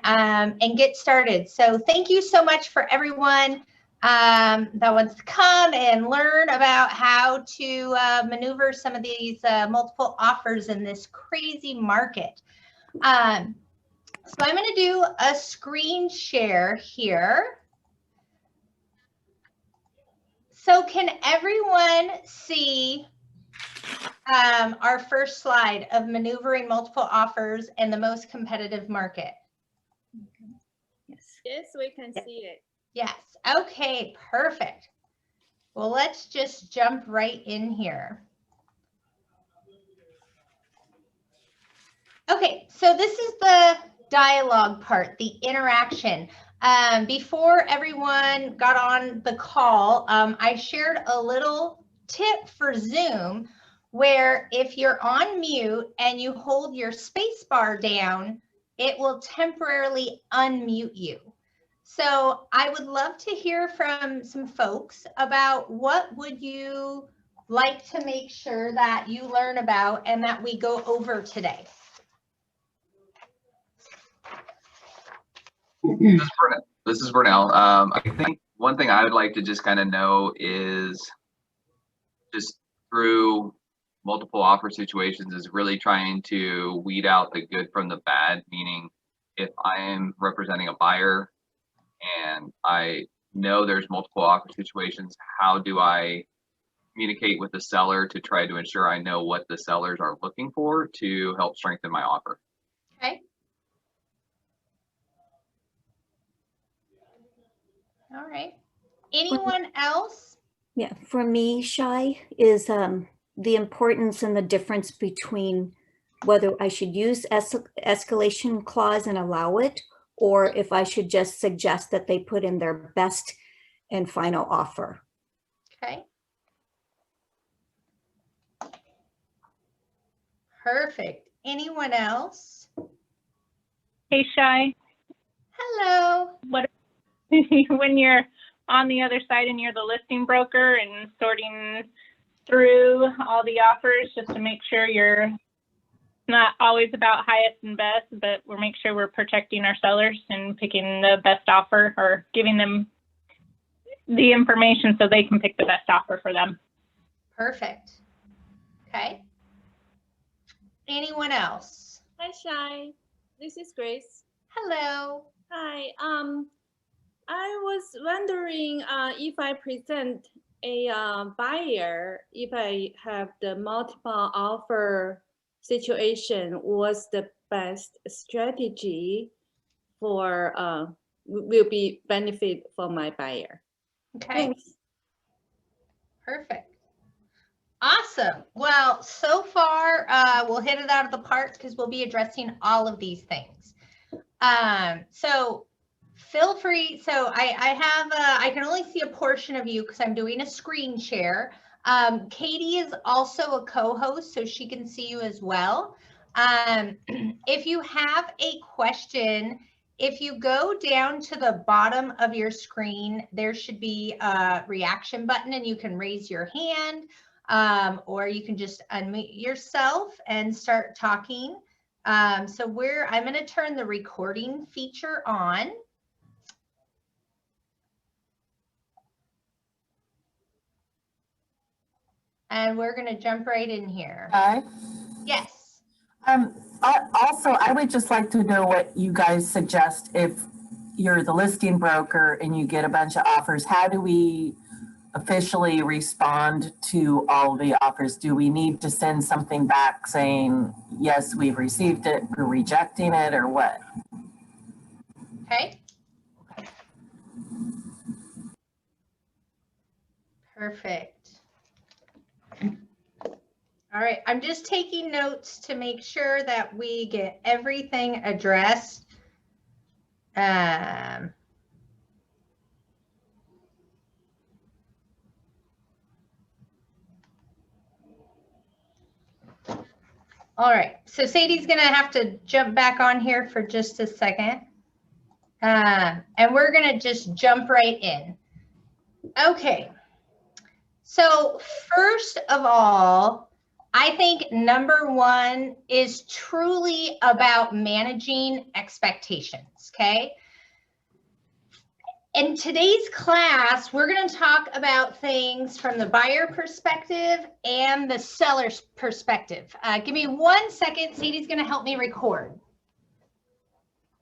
and get started. So thank you so much for everyone that wants to come and learn about how to maneuver some of these multiple offers in this crazy market. So I'm going to do a screen share here. So can everyone see our first slide of maneuvering multiple offers in the most competitive market? Yes, we can see it. Yes. Okay, perfect. Well, let's just jump right in here. Okay, so this is the dialogue part, the interaction. Before everyone got on the call, I shared a little tip for Zoom where if you're on mute and you hold your space bar down, it will temporarily unmute you. So I would love to hear from some folks about what would you like to make sure that you learn about and that we go over today. This is Vernell. I think one thing I would like to just kind of know is just through multiple offer situations is really trying to weed out the good from the bad, meaning if I am representing a buyer and I know there's multiple offer situations, how do I communicate with the seller to try to ensure I know what the sellers are looking for to help strengthen my offer? Okay. All right. Anyone else? Yeah, for me, Shy, is the importance and the difference between whether I should use escalation clause and allow it, or if I should just suggest that they put in their best and final offer. Okay. Perfect. Anyone else? Hey, Shy. Hello. What when you're on the other side and you're the listing broker and sorting through all the offers just to make sure you're not always about highest and best, but we're make sure we're protecting our sellers and picking the best offer or giving them the information so they can pick the best offer for them. Perfect. Okay. Anyone else? Hi, Shy. This is Grace. Hello. Hi. I was wondering if I present a buyer, if I have the multiple offer situation, what's the best strategy for will be benefit for my buyer? Okay. Thanks. Perfect. Awesome. Well, so far, we'll hit it out of the park because we'll be addressing all of these things. So feel free. So I can only see a portion of you because I'm doing a screen share. Katie is also a co-host, so she can see you as well. If you have a question, if you go down to the bottom of your screen, there should be a reaction button and you can raise your hand, or you can just unmute yourself and start talking. I'm going to turn the recording feature on. And we're going to jump right in here. Hi. Yes. I would just like to know what you guys suggest if you're the listing broker and you get a bunch of offers. How do we officially respond to all the offers? Do we need to send something back saying, yes, we've received it, we're rejecting it, or what? Okay. Perfect. All right, I'm just taking notes to make sure that we get everything addressed. All right, so Sadie's gonna have to jump back on here for just a second. And we're gonna just jump right in. Okay, so first of all, I think number one is truly about managing expectations, okay? In today's class, we're going to talk about things from the buyer perspective and the seller's perspective. Give me 1 second. Sadie's going to help me record.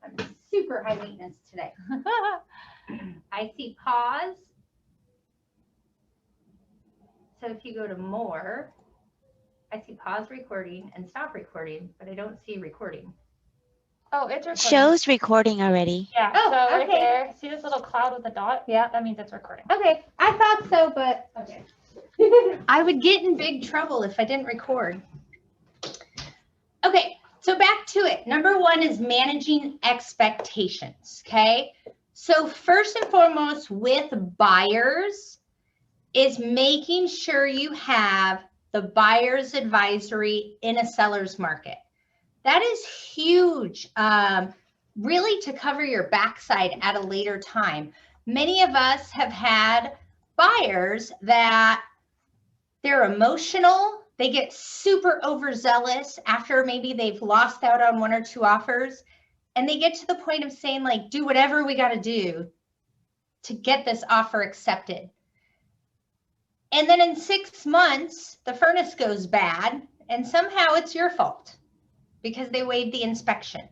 I'm super high maintenance today. I see pause. So if you go to more, I see pause recording and stop recording, but I don't see recording. Oh, it's recording. Shows recording already. Yeah, Oh, so right okay. there, see this little cloud with a dot? Yeah. That means it's recording. Okay, I thought so, but okay. I would get in big trouble if I didn't record. Okay, so back to it. Number one is managing expectations, okay? So first and foremost with buyers is making sure you have the buyer's advisory in a seller's market. That is huge, really to cover your backside at a later time. Many of us have had buyers that they're emotional, they get super overzealous after maybe they've lost out on 1 or 2 offers, and they get to the point of saying like, do whatever we got to do to get this offer accepted. And then in 6 months, the furnace goes bad and somehow it's your fault because they waived the inspection.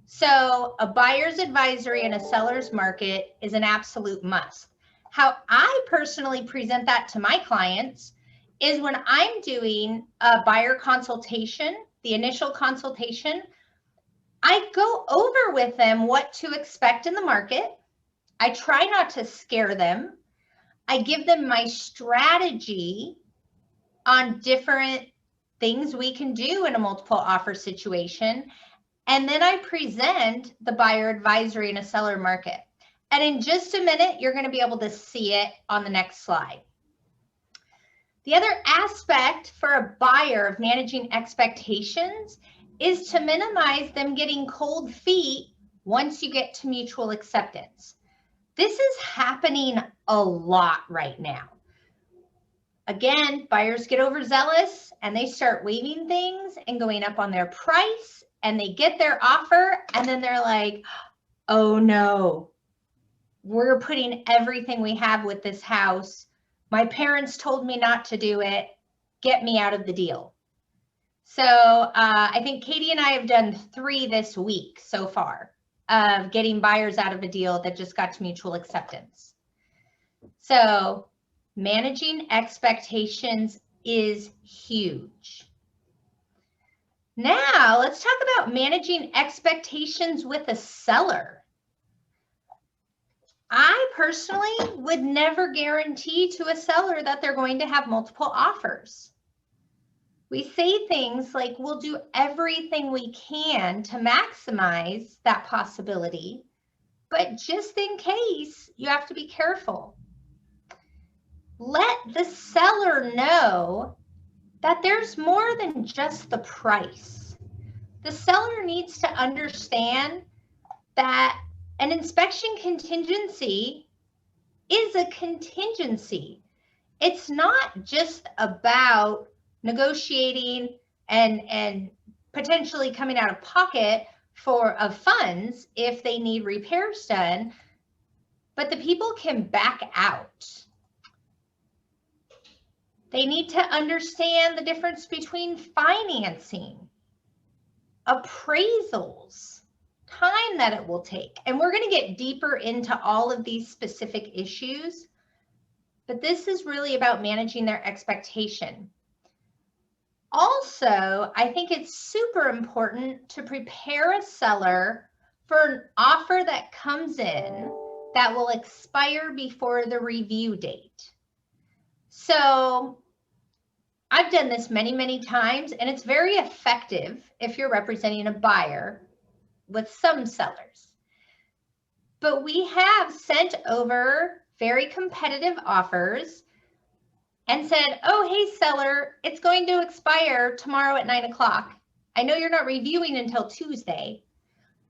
So a buyer's advisory in a seller's market is an absolute must. How I personally present that to my clients is when I'm doing a buyer consultation, the initial consultation, I go over with them what to expect in the market. I try not to scare them. I give them my strategy on different things we can do in a multiple offer situation. And then I present the buyer advisory in a seller market. And in just a minute, you're going to be able to see it on the next slide. The other aspect for a buyer of managing expectations is to minimize them getting cold feet once you get to mutual acceptance. This is happening a lot right now. Again, buyers get overzealous and they start waiving things and going up on their price, and they get their offer and then they're like, oh no, we're putting everything we have with this house. My parents told me not to do it. Get me out of the deal. So I think Katie and I have done 3 this week so far of getting buyers out of a deal that just got to mutual acceptance. So managing expectations is huge. Now let's talk about managing expectations with a seller. I personally would never guarantee to a seller that they're going to have multiple offers. We say things like, we'll do everything we can to maximize that possibility, but just in case, you have to be careful. Let the seller know that there's more than just the price. The seller needs to understand that an inspection contingency is a contingency. It's not just about negotiating and potentially coming out of pocket of funds if they need repairs done, but the people can back out. They need to understand the difference between financing, appraisals, time that it will take. And we're going to get deeper into all of these specific issues, but this is really about managing their expectation. Also, I think it's super important to prepare a seller for an offer that comes in that will expire before the review date. So I've done this many, many times, and it's very effective if you're representing a buyer with some sellers. But we have sent over very competitive offers and said, oh, hey, seller, it's going to expire tomorrow at 9 o'clock. I know you're not reviewing until Tuesday,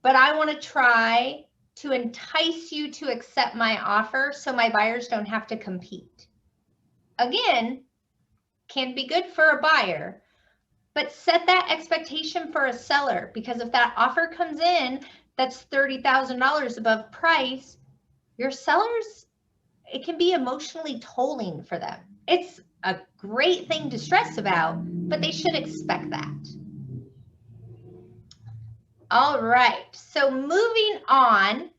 but I want to try to entice you to accept my offer so my buyers don't have to compete. Again, can be good for a buyer, but set that expectation for a seller, because if that offer comes in that's $30,000 above price, your sellers, it can be emotionally tolling for them. It's a great thing to stress about, but they should expect that. All right, so moving on,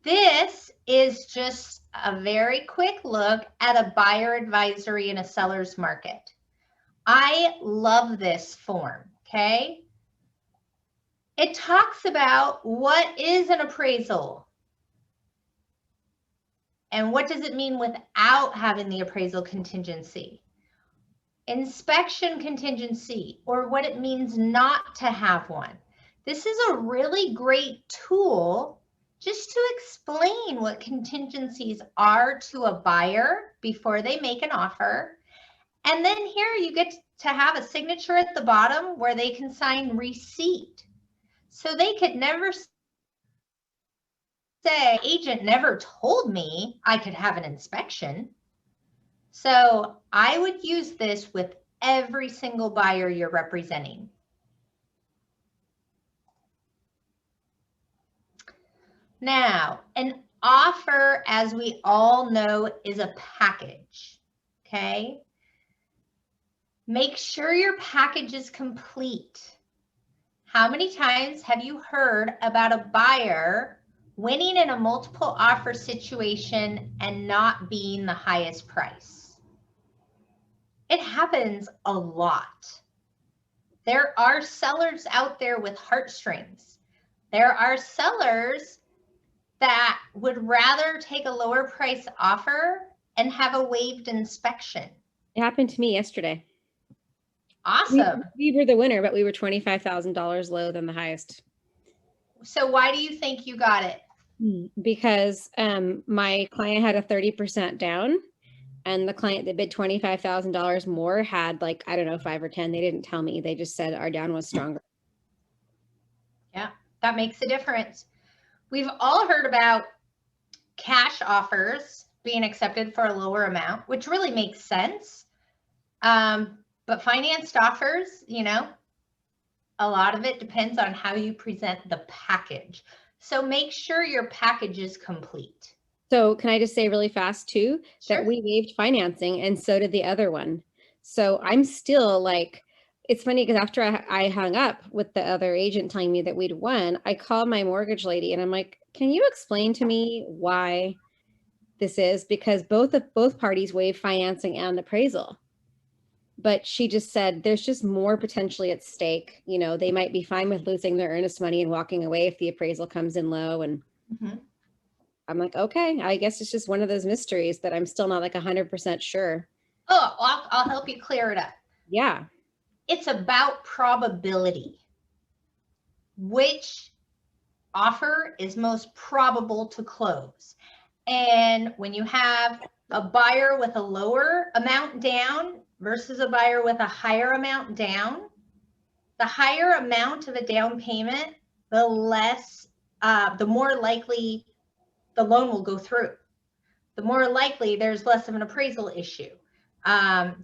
this is just a very quick look at a buyer advisory in a seller's market. I love this form, okay? It talks about what is an appraisal and what does it mean without having the appraisal contingency. Inspection contingency, or what it means not to have one. This is a really great tool just to explain what contingencies are to a buyer before they make an offer. And then here you get to have a signature at the bottom where they can sign receipt. So they could never say, agent never told me I could have an inspection. So I would use this with every single buyer you're representing. Now, an offer, as we all know, is a package, okay? Make sure your package is complete. How many times have you heard about a buyer winning in a multiple offer situation and not being the highest price? It happens a lot. There are sellers out there with heartstrings. There are sellers that would rather take a lower price offer and have a waived inspection. It happened to me yesterday. Awesome. We were the winner, but we were $25,000 lower than the highest. So why do you think you got it? Because my client had a 30% down, and the client that bid $25,000 more had, like, I don't know, 5 or 10. They didn't tell me. They just said our down was stronger. Yeah, that makes a difference. We've all heard about cash offers being accepted for a lower amount, which really makes sense. But financed offers, you know, a lot of it depends on how you present the package. So make sure your package is complete. So can I just say really fast too, Sure. that we waived financing and so did the other one. So I'm still like, it's funny because after I hung up with the other agent telling me that we'd won, I called my mortgage lady and I'm like, can you explain to me why this is? Because both parties waived financing and appraisal. But she just said, there's just more potentially at stake. You know, they might be fine with losing their earnest money and walking away if the appraisal comes in low. And I'm like, okay, I guess it's just one of those mysteries that I'm still not like 100% sure. Oh, I'll help you clear it up. Yeah. It's about probability. Which offer is most probable to close? And when you have a buyer with a lower amount down versus a buyer with a higher amount down, the higher amount of a down payment, the more likely the loan will go through. The more likely there's less of an appraisal issue.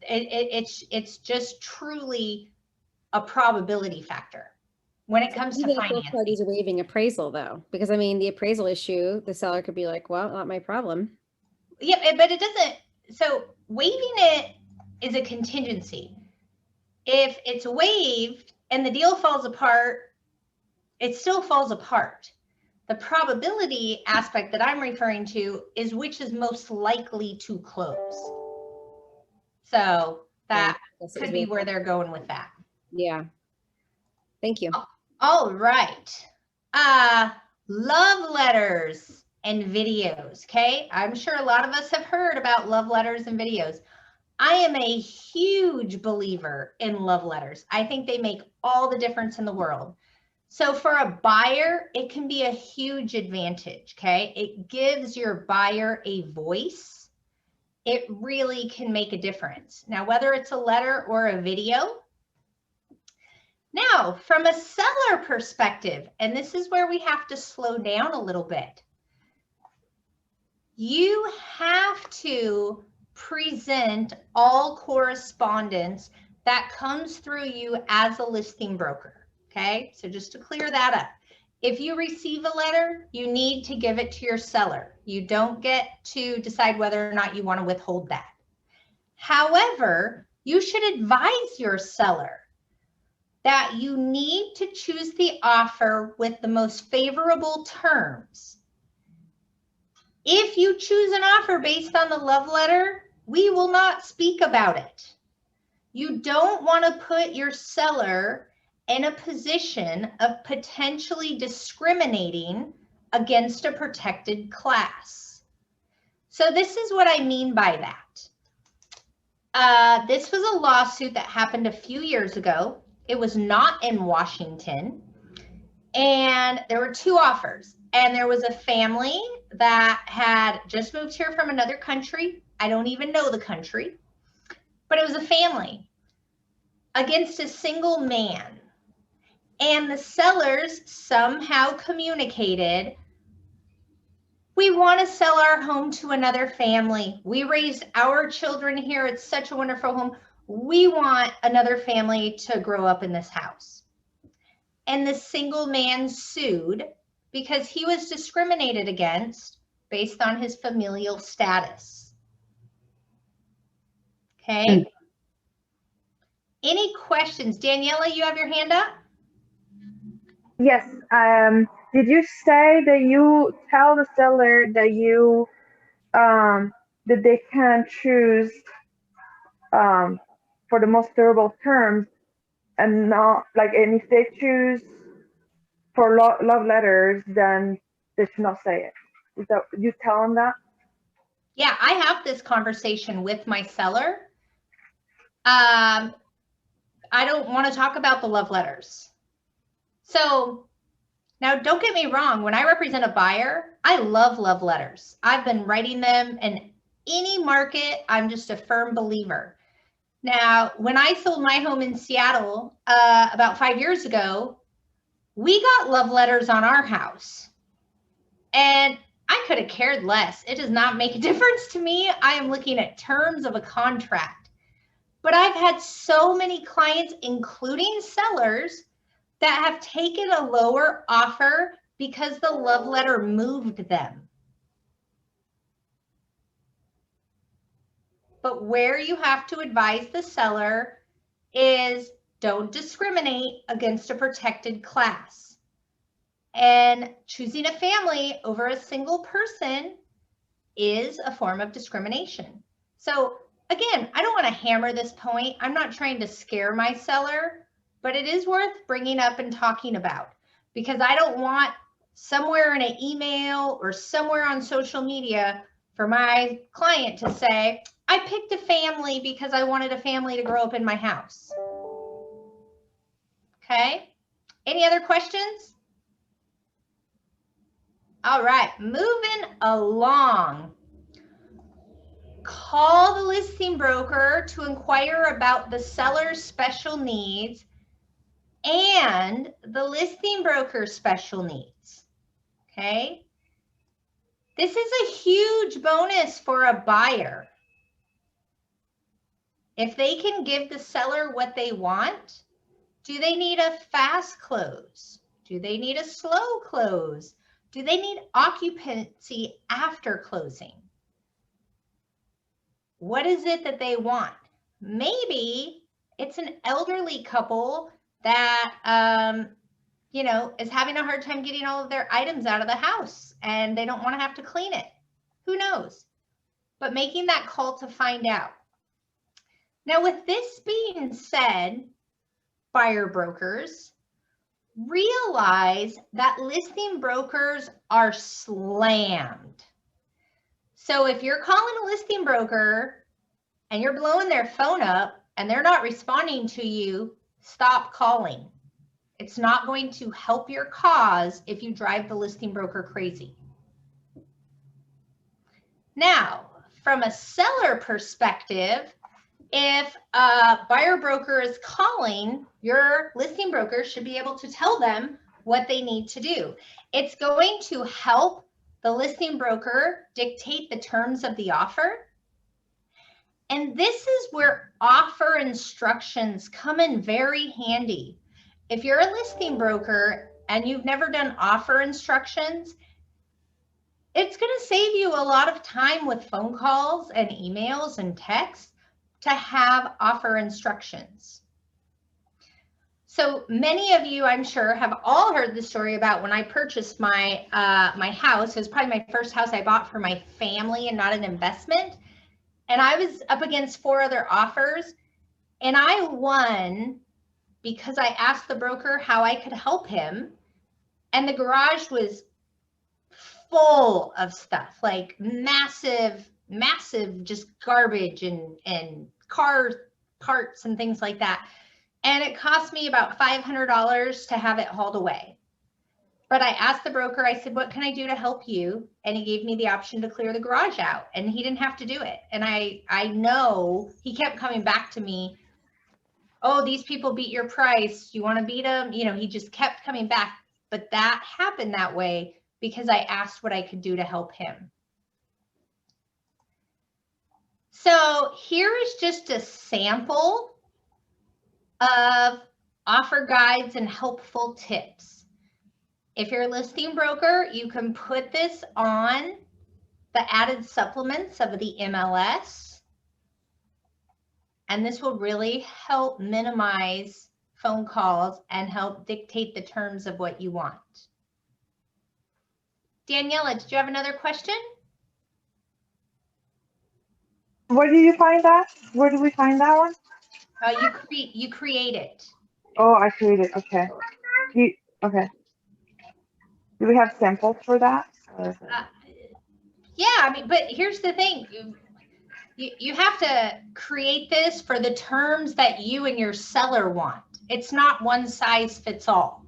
It's just truly a probability factor when it comes to finance. Both parties are waiving appraisal though, because I mean, the appraisal issue, the seller could be like, well, not my problem. Yeah, but it doesn't. So waiving it is a contingency. If it's waived and the deal falls apart, it still falls apart. The probability aspect that I'm referring to is which is most likely to close. So that could be where they're going with that. Yeah. Thank you. All right. Love letters and videos. Okay. I'm sure a lot of us have heard about love letters and videos. I am a huge believer in love letters. I think they make all the difference in the world. So for a buyer, it can be a huge advantage, okay? It gives your buyer a voice. It really can make a difference. Now, whether it's a letter or a video. Now, from a seller perspective, and this is where we have to slow down a little bit. You have to present all correspondence that comes through you as a listing broker. Okay, so just to clear that up. If you receive a letter, you need to give it to your seller. You don't get to decide whether or not you want to withhold that. However, you should advise your seller that you need to choose the offer with the most favorable terms. If you choose an offer based on the love letter, we will not speak about it. You don't want to put your seller in a position of potentially discriminating against a protected class. So this is what I mean by that. This was a lawsuit that happened a few years ago. It was not in Washington. And there were two offers. And there was a family that had just moved here from another country. I don't even know the country. But it was a family against a single man. And the sellers somehow communicated, we want to sell our home to another family. We raised our children here. It's such a wonderful home. We want another family to grow up in this house. And the single man sued because he was discriminated against based on his familial status. Okay. Any questions? Daniela, you have your hand up? Yes. Did you say that you tell the seller that you that they can choose for the most favorable terms, and not like, and if they choose for love letters, then they should not say it? Is that you tell them that? Yeah, I have this conversation with my seller. I don't want to talk about the love letters. So now don't get me wrong. When I represent a buyer, I love love letters. I've been writing them in any market. I'm just a firm believer. Now, when I sold my home in Seattle about 5 years ago, we got love letters on our house. And I could have cared less. It does not make a difference to me. I am looking at terms of a contract. But I've had so many clients, including sellers, that have taken a lower offer because the love letter moved them. But where you have to advise the seller is don't discriminate against a protected class. And choosing a family over a single person is a form of discrimination. So again, I don't want to hammer this point. I'm not trying to scare my seller, but it is worth bringing up and talking about, because I don't want somewhere in an email or somewhere on social media for my client to say, I picked a family because I wanted a family to grow up in my house. Okay. Any other questions? All right, moving along. Call the listing broker to inquire about the seller's special needs and the listing broker's special needs. Okay. This is a huge bonus for a buyer. If they can give the seller what they want, do they need a fast close? Do they need a slow close? Do they need occupancy after closing? What is it that they want? Maybe it's an elderly couple that, you know, is having a hard time getting all of their items out of the house and they don't want to have to clean it. Who knows? But making that call to find out. Now, with this being said, buyer brokers, realize that listing brokers are slammed. So if you're calling a listing broker and you're blowing their phone up and they're not responding to you, stop calling. It's not going to help your cause if you drive the listing broker crazy. Now, from a seller perspective, if a buyer broker is calling, your listing broker should be able to tell them what they need to do. It's going to help the listing broker dictate the terms of the offer. And this is where offer instructions come in very handy. If you're a listing broker and you've never done offer instructions, it's going to save you a lot of time with phone calls and emails and texts to have offer instructions. So many of you, I'm sure, have all heard the story about when I purchased my my house. It was probably my first house I bought for my family and not an investment. And I was up against 4 other offers, and I won because I asked the broker how I could help him. And the garage was full of stuff, like massive just garbage and car parts and things like that. And it cost me about $500 to have it hauled away. But I asked the broker, I said, what can I do to help you? And he gave me the option to clear the garage out, and he didn't have to do it. And I know he kept coming back to me. Oh, these people beat your price. You want to beat them? You know, he just kept coming back. But that happened that way because I asked what I could do to help him. So here is just a sample of offer guides and helpful tips. If you're a listing broker, you can put this on the added supplements of the MLS. And this will really help minimize phone calls and help dictate the terms of what you want. Daniela, did you have another question? Where did you find that? Where did we find that one? You create it. Oh, I created. Okay. Okay. Do we have samples for that? Yeah, I mean, but here's the thing. You have to create this for the terms that you and your seller want. It's not one size fits all.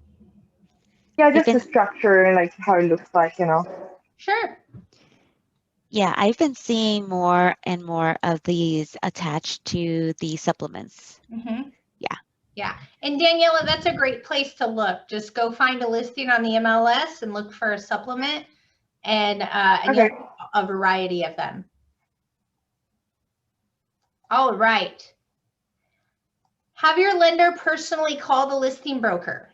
Yeah, just the structure and like how it looks like, you know. Sure. Yeah, I've been seeing more and more of these attached to the supplements. Mm-hmm. Yeah. Yeah. And Daniela, that's a great place to look. Just go find a listing on the MLS and look for a supplement, and Okay. you'll get a variety of them. All right. Have your lender personally call the listing broker.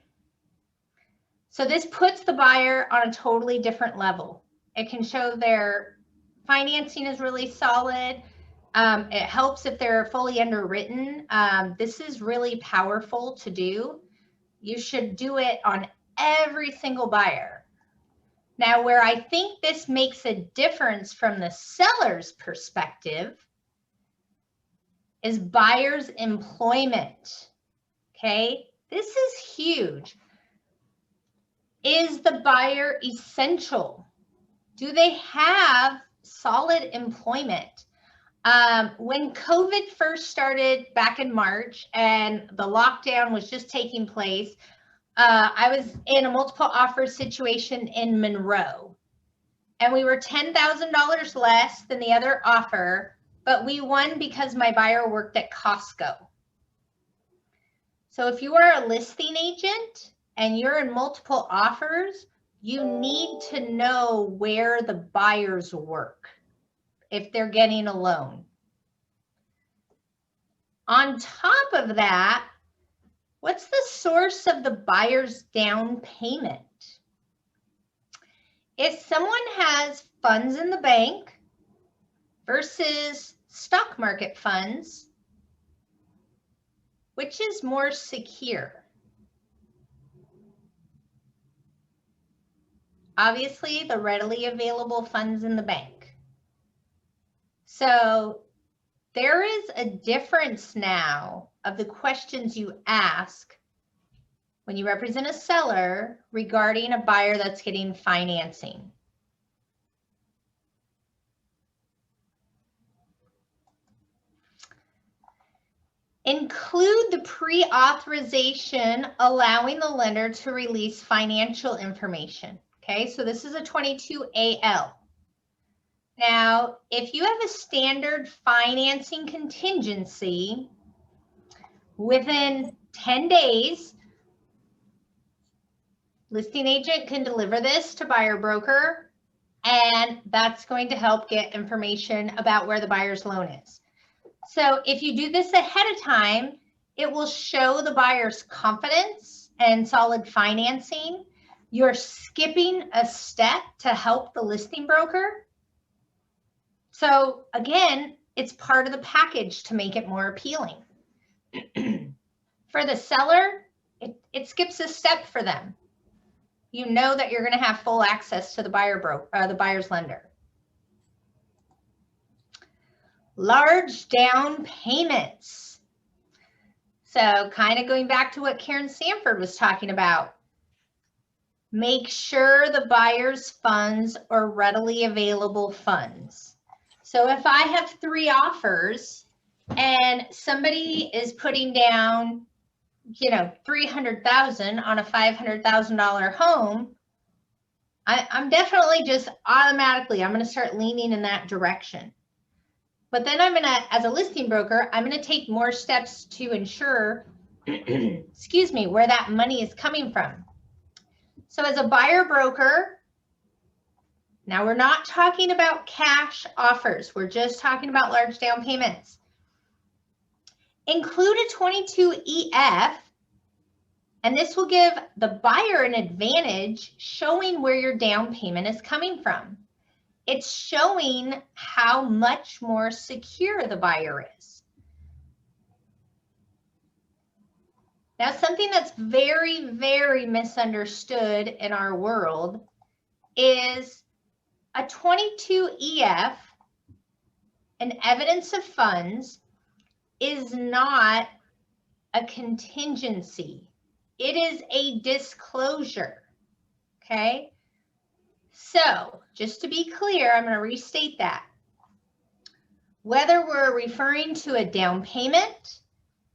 So this puts the buyer on a totally different level. It can show their financing is really solid. It helps if they're fully underwritten. This is really powerful to do. You should do it on every single buyer. Now, where I think this makes a difference from the seller's perspective is buyer's employment. Okay, this is huge. Is the buyer essential? Do they have solid employment? When COVID first started back in March and the lockdown was just taking place, I was in a multiple offer situation in Monroe, and we were $10,000 less than the other offer, but we won because my buyer worked at Costco. So if you are a listing agent and you're in multiple offers, you need to know where the buyers work if they're getting a loan. On top of that, what's the source of the buyer's down payment? If someone has funds in the bank versus stock market funds, which is more secure? Obviously, the readily available funds in the bank. So there is a difference now of the questions you ask when you represent a seller regarding a buyer that's getting financing. Include the pre-authorization allowing the lender to release financial information. Okay, so this is a 22AL. Now, if you have a standard financing contingency, within 10 days, listing agent can deliver this to buyer broker, and that's going to help get information about where the buyer's loan is. So if you do this ahead of time, it will show the buyer's confidence and solid financing. You're skipping a step to help the listing broker. So again, it's part of the package to make it more appealing. For the seller, it skips a step for them. You know that you're going to have full access to the the buyer's lender. Large down payments. So kind of going back to what Karen Sanford was talking about. Make sure the buyer's funds are readily available funds. So if I have 3 offers and somebody is putting down, you know, $300,000 on a $500,000 home, I'm definitely just automatically, I'm going to start leaning in that direction. But then I'm going to, as a listing broker, I'm going to take more steps to ensure, excuse me, where that money is coming from. So as a buyer broker, now we're not talking about cash offers. We're just talking about large down payments. Include a 22EF, and this will give the buyer an advantage showing where your down payment is coming from. It's showing how much more secure the buyer is. Now, something that's very, very misunderstood in our world is a 22EF, an evidence of funds, is not a contingency. It is a disclosure, okay? So just to be clear, I'm going to restate that. Whether we're referring to a down payment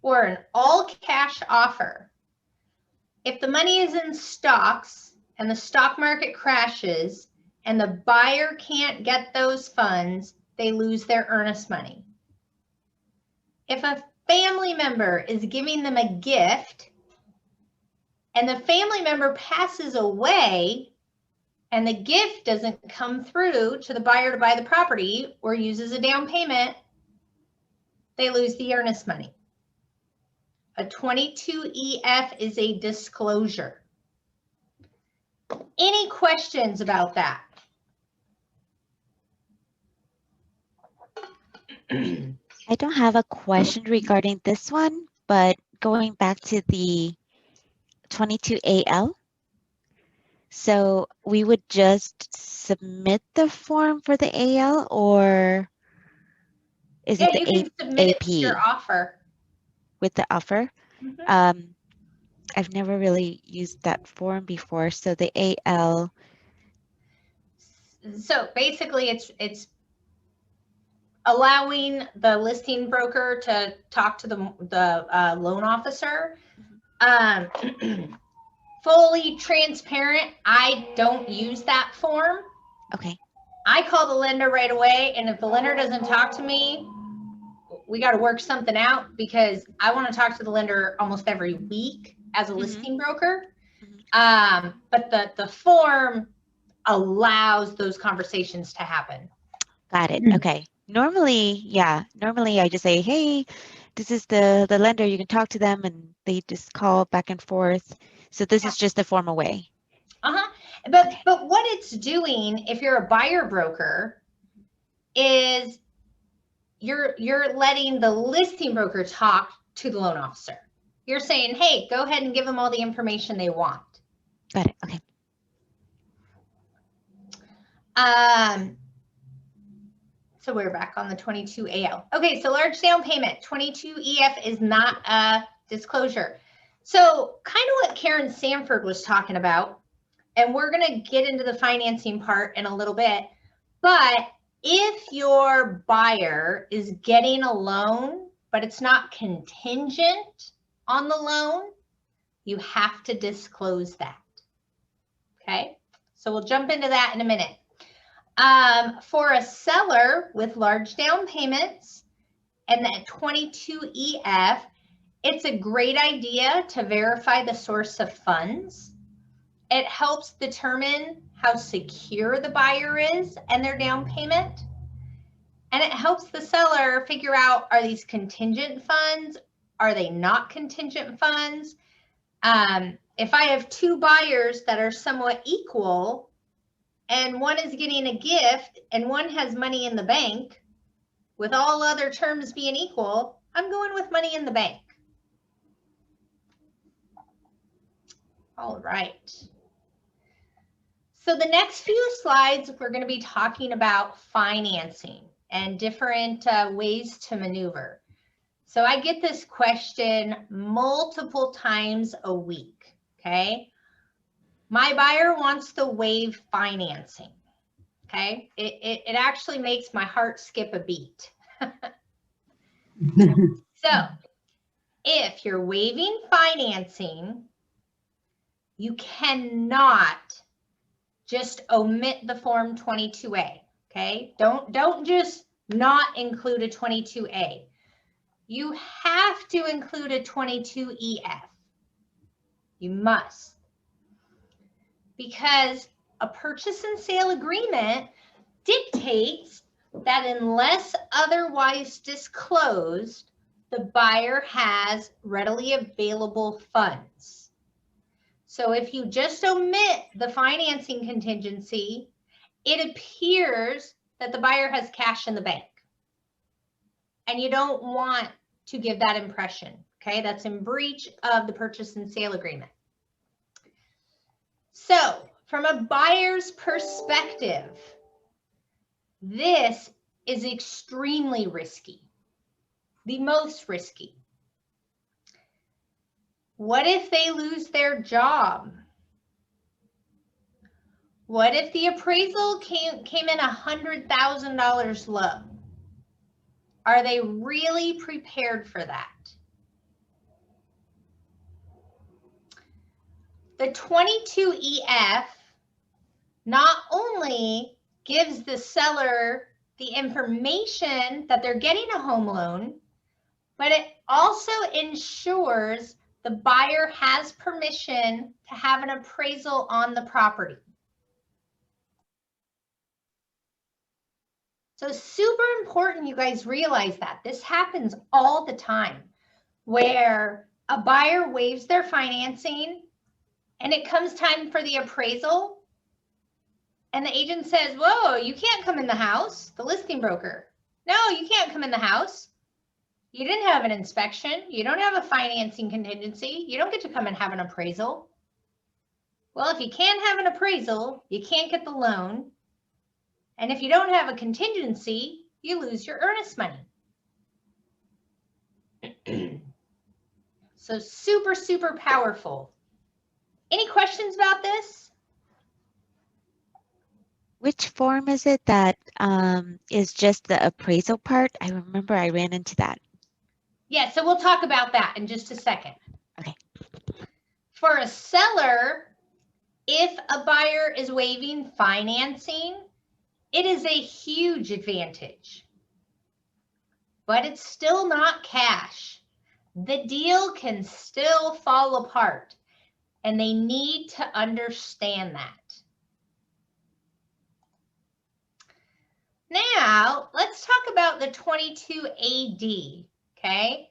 or an all cash offer, if the money is in stocks and the stock market crashes and the buyer can't get those funds, they lose their earnest money. If a family member is giving them a gift and the family member passes away and the gift doesn't come through to the buyer to buy the property or uses a down payment, they lose the earnest money. A 22EF is a disclosure. Any questions about that? I don't have a question regarding this one, but going back to the 22AL. So we would just submit the form for the AL, or is Yeah, it you the can submit it AP with your offer. with the offer? Mhm. I've never really used that form before. So the AL. So basically it's allowing the listing broker to talk to the loan officer. Fully transparent, I don't use that form. Okay. I call the lender right away, and if the lender doesn't talk to me, we got to work something out, because I want to talk to the lender almost every week as a listing broker. But the form allows those conversations to happen. Got it. Okay. Normally I just say, hey, this is the lender, you can talk to them, and they just call back and forth. So this is just a formal way. But what it's doing, if you're a buyer broker, is you're letting the listing broker talk to the loan officer. You're saying, hey, go ahead and give them all the information they want. Got it. Okay. So we're back on the 22AL. Okay, so large down payment, 22EF is not a disclosure. So kind of what Karen Sanford was talking about, and we're going to get into the financing part in a little bit, but if your buyer is getting a loan, but it's not contingent on the loan, you have to disclose that. Okay, so we'll jump into that in a minute. For a seller with large down payments and that 22EF, it's a great idea to verify the source of funds. It helps determine how secure the buyer is and their down payment. And it helps the seller figure out, are these contingent funds? Are they not contingent funds? If I have two buyers that are somewhat equal and one is getting a gift and one has money in the bank, with all other terms being equal, I'm going with money in the bank. All right. So the next few slides, we're going to be talking about financing and different ways to maneuver. So I get this question multiple times a week, okay? My buyer wants to waive financing, okay? It actually makes my heart skip a beat. So if you're waiving financing, you cannot just omit the form 22A, okay? Don't just not include a 22A. You have to include a 22EF. You must. Because a purchase and sale agreement dictates that unless otherwise disclosed, the buyer has readily available funds. So if you just omit the financing contingency, it appears that the buyer has cash in the bank. And you don't want to give that impression, okay? That's in breach of the purchase and sale agreement. So from a buyer's perspective, this is extremely risky, the most risky. What if they lose their job? What if the appraisal came in $100,000 low? Are they really prepared for that? The 22EF not only gives the seller the information that they're getting a home loan, but it also ensures the buyer has permission to have an appraisal on the property. So super important you guys realize that. This happens all the time where a buyer waives their financing and it comes time for the appraisal and the agent says, whoa, you can't come in the house, the listing broker. No, you can't come in the house. You didn't have an inspection. You don't have a financing contingency. You don't get to come and have an appraisal. Well, if you can't have an appraisal, you can't get the loan. And if you don't have a contingency, you lose your earnest money. So super, super powerful. Any questions about this? Which form is it that is just the appraisal part? I remember I ran into that. Yeah, so we'll talk about that in just a second. Okay. For a seller, if a buyer is waiving financing, it is a huge advantage, but it's still not cash. The deal can still fall apart, and they need to understand that. Now, let's talk about the 22AD, okay?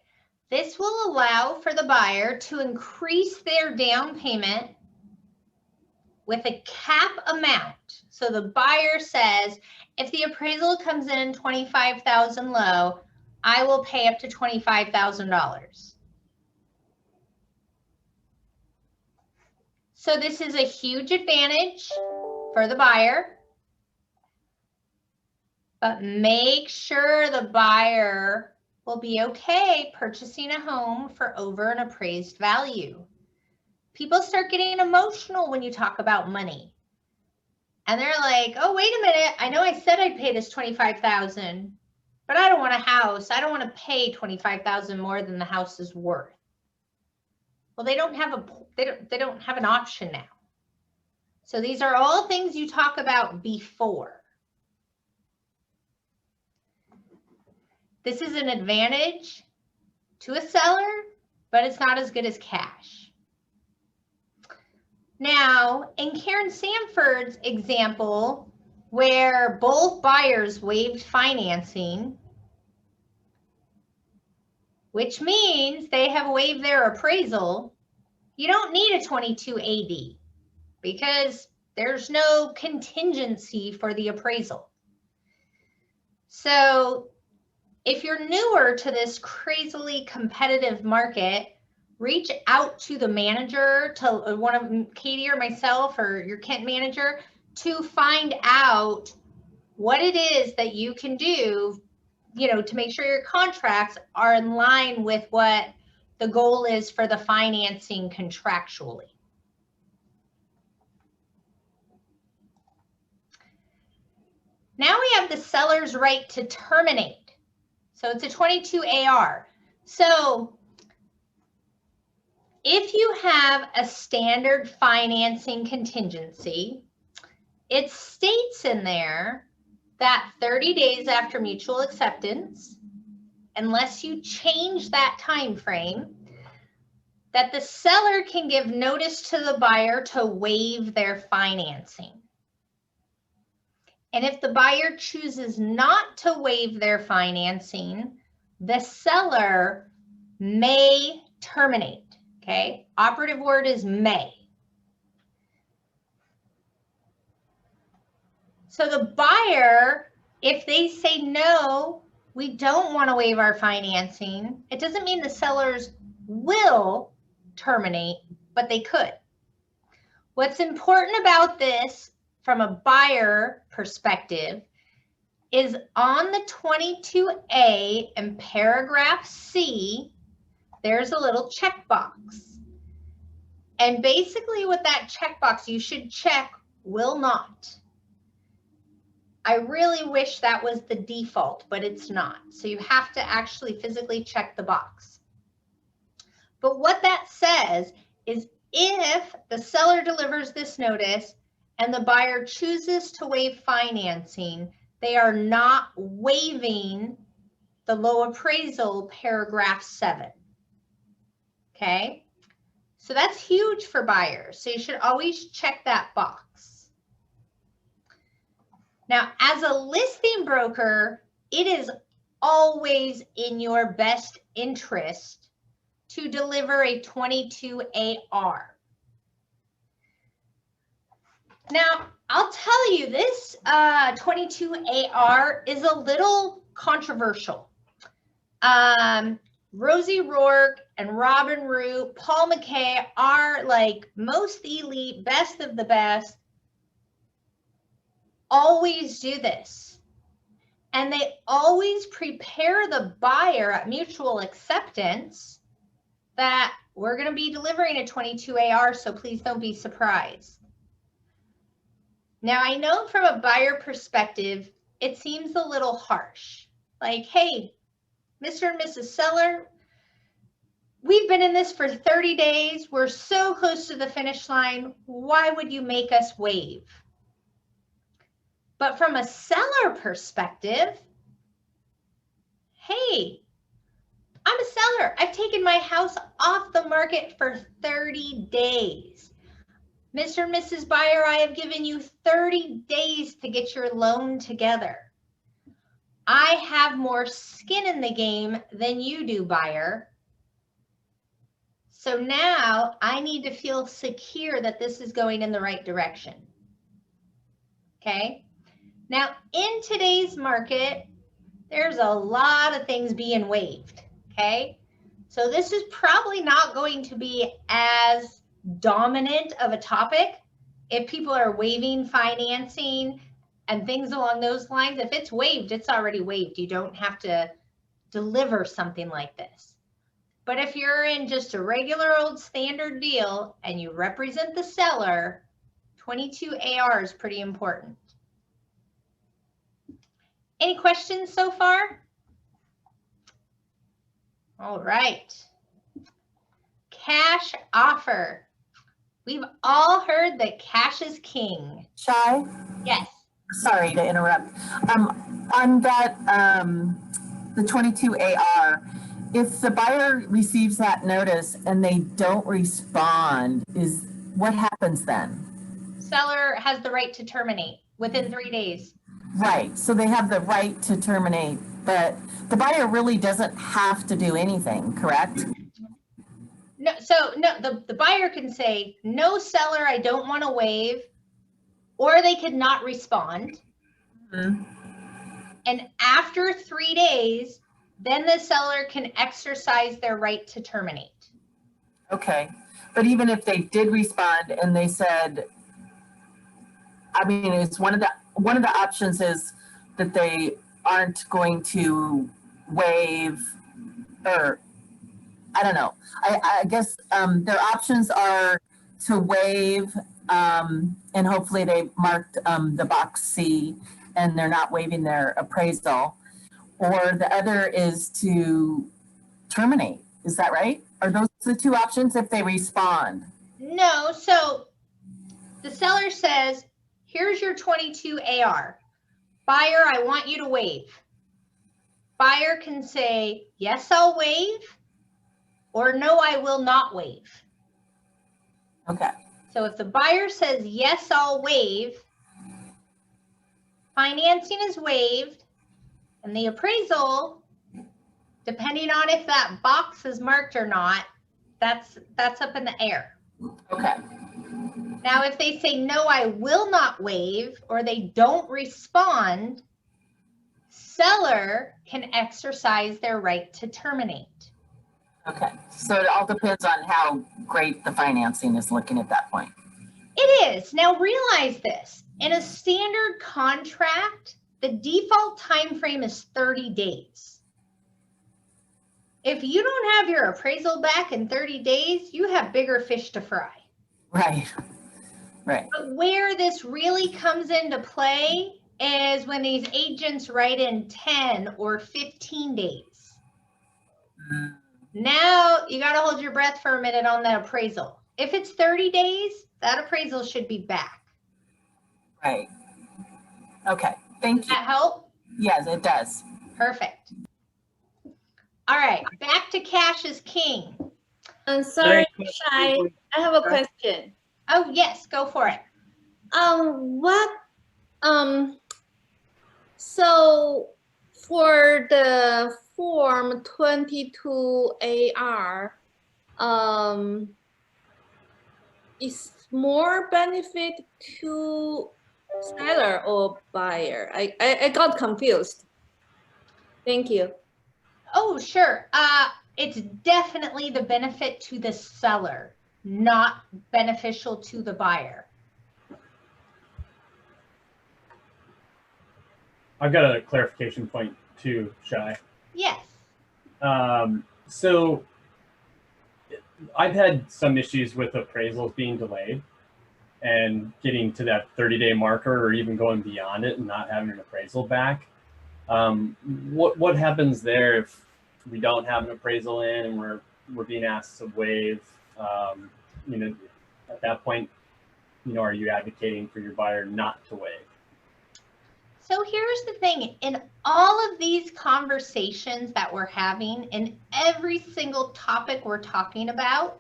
This will allow for the buyer to increase their down payment with a cap amount. So the buyer says, if the appraisal comes in $25,000 low, I will pay up to $25,000. So this is a huge advantage for the buyer, but make sure the buyer will be okay purchasing a home for over an appraised value. People start getting emotional when you talk about money. And they're like, oh, wait a minute. I know I said I'd pay this $25,000, but I don't want a house. I don't want to pay $25,000 more than the house is worth. Well, they don't have an option now. So these are all things you talk about before. This is an advantage to a seller, but it's not as good as cash. Now, in Karen Sanford's example, where both buyers waived financing, which means they have waived their appraisal, you don't need a 22 AD because there's no contingency for the appraisal. So if you're newer to this crazily competitive market, reach out to the manager, to one of Katie or myself or your Kent manager, to find out what it is that you can do, to make sure your contracts are in line with what the goal is for the financing contractually. Now we have the seller's right to terminate. So it's a 22 AR. So if you have a standard financing contingency, it states in there that 30 days after mutual acceptance, unless you change that time frame, that the seller can give notice to the buyer to waive their financing. And if the buyer chooses not to waive their financing, the seller may terminate. Okay, operative word is may. So the buyer, if they say no, we don't want to waive our financing, it doesn't mean the sellers will terminate, but they could. What's important about this from a buyer perspective is on the 22A and paragraph C, there's a little checkbox. And basically with that checkbox, you should check will not. I really wish that was the default, but it's not. So you have to actually physically check the box. But what that says is if the seller delivers this notice and the buyer chooses to waive financing, they are not waiving the low appraisal paragraph 7. Okay, so that's huge for buyers. So you should always check that box. Now, as a listing broker, it is always in your best interest to deliver a 22 AR. Now, I'll tell you, this 22 AR is a little controversial. Rosie Rourke and Robin Root, Paul McKay are like most elite, best of the best, always do this. And they always prepare the buyer at mutual acceptance that we're going to be delivering a 22 AR, so please don't be surprised. Now, I know from a buyer perspective, it seems a little harsh. Like, hey, Mr. and Mrs. Seller, we've been in this for 30 days. We're so close to the finish line. Why would you make us waive? But from a seller perspective, hey, I'm a seller. I've taken my house off the market for 30 days. Mr. and Mrs. Buyer, I have given you 30 days to get your loan together. I have more skin in the game than you do, buyer. So now I need to feel secure that this is going in the right direction. Okay. Now, in today's market, there's a lot of things being waived. Okay. So this is probably not going to be as dominant of a topic if people are waiving financing and things along those lines. If it's waived, it's already waived. You don't have to deliver something like this. But if you're in just a regular old standard deal and you represent the seller, 22 AR is pretty important. Any questions so far? All right. Cash offer. We've all heard that cash is king. Shy? Yes. Sorry to interrupt. On that, the 22 AR, if the buyer receives that notice and they don't respond, what happens then? Seller has the right to terminate. within 3 days. Right, so they have the right to terminate, but the buyer really doesn't have to do anything, correct? No, so no, the buyer can say, no seller, I don't want to waive, or they could not respond. Mhm. And after 3 days, then the seller can exercise their right to terminate. Okay, but even if they did respond and they said, I mean, it's one of the options is that they aren't going to waive, or I don't know. I guess their options are to waive, and hopefully they marked the box C and they're not waiving their appraisal. Or the other is to terminate. Is that right? Are those the two options if they respond? No, so the seller says, here's your 22 AR. Buyer, I want you to waive. Buyer can say, yes, I'll waive, or no, I will not waive. Okay. So if the buyer says, yes, I'll waive, financing is waived, and the appraisal, depending on if that box is marked or not, that's up in the air. Okay. Now, if they say, no, I will not waive, or they don't respond, seller can exercise their right to terminate. Okay. So it all depends on how great the financing is looking at that point. It is. Now realize this. In a standard contract, the default time frame is 30 days. If you don't have your appraisal back in 30 days, you have bigger fish to fry. Right. Right. But where this really comes into play is when these agents write in 10 or 15 days. Mm, Now you got to hold your breath for a minute on that appraisal. If it's 30 days, that appraisal should be back. right. Okay. Thank Does you. that help? Yes, it does. Perfect. All right, back to cash is king. I'm sorry, quick. Shy. I have a question. Oh, yes, go for it. So for the form 22 AR, is more benefit to seller or buyer? I got confused. Thank you. Oh, sure. It's definitely the benefit to the seller, not beneficial to the buyer. I've got a clarification point too, Shy. Yes. So I've had some issues with appraisals being delayed and getting to that 30-day marker or even going beyond it and not having an appraisal back. What happens there if we don't have an appraisal in and we're being asked to waive? You know, at that point, you know, are you advocating for your buyer not to waive? So here's the thing, in all of these conversations that we're having, in every single topic we're talking about,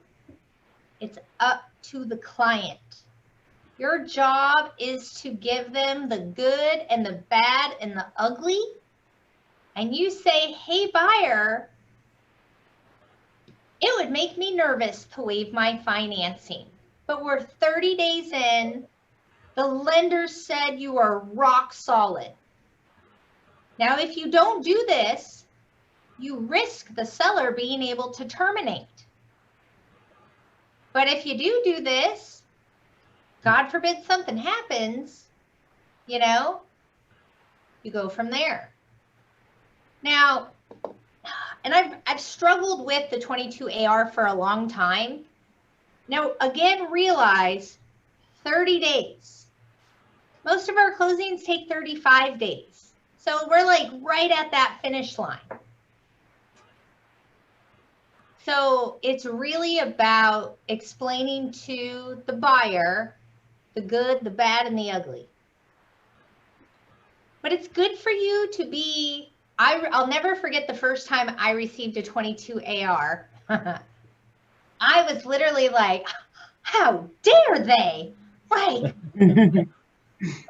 it's up to the client. Your job is to give them the good and the bad and the ugly. And you say, hey, buyer, it would make me nervous to waive my financing, but we're 30 days in. The lender said you are rock solid. Now, if you don't do this, you risk the seller being able to terminate. But if you do this, God forbid something happens, you know, you go from there. Now, and I've struggled with the 22 AR for a long time. Now, again, realize 30 days. Most of our closings take 35 days. So we're like right at that finish line. So it's really about explaining to the buyer the good, the bad, and the ugly. But it's good for you to be, I'll never forget the first time I received a 22 AR. I was literally like, how dare they?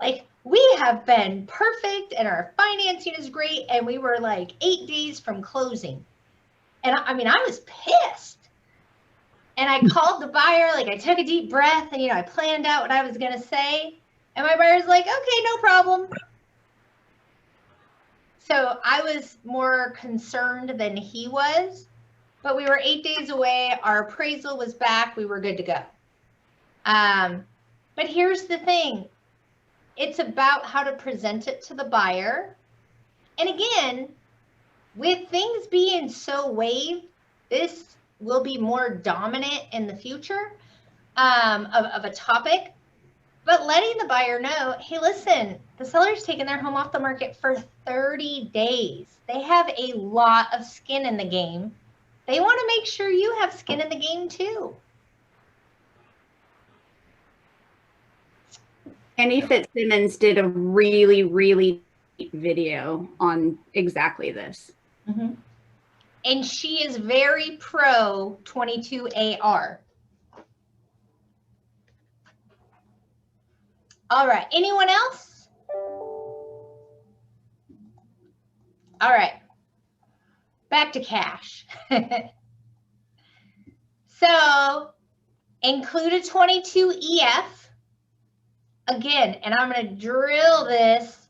Like we have been perfect and our financing is great. And we were like 8 days from closing. And I mean, I was pissed. And I called the buyer, like I took a deep breath and, I planned out what I was going to say. And my buyer's like, okay, no problem. So I was more concerned than he was, but we were 8 days away. Our appraisal was back. We were good to go. But here's the thing. It's about how to present it to the buyer. And again, with things being so waived, this will be more dominant in the future of a topic. But letting the buyer know, hey, listen, the seller's taken their home off the market for 30 days. They have a lot of skin in the game. They want to make sure you have skin in the game too. Annie Fitzsimmons did a really, really deep video on exactly this. Mm-hmm. And she is very pro 22AR. All right, anyone else? All right, back to cash. So include a 22EF. Again, and I'm going to drill this.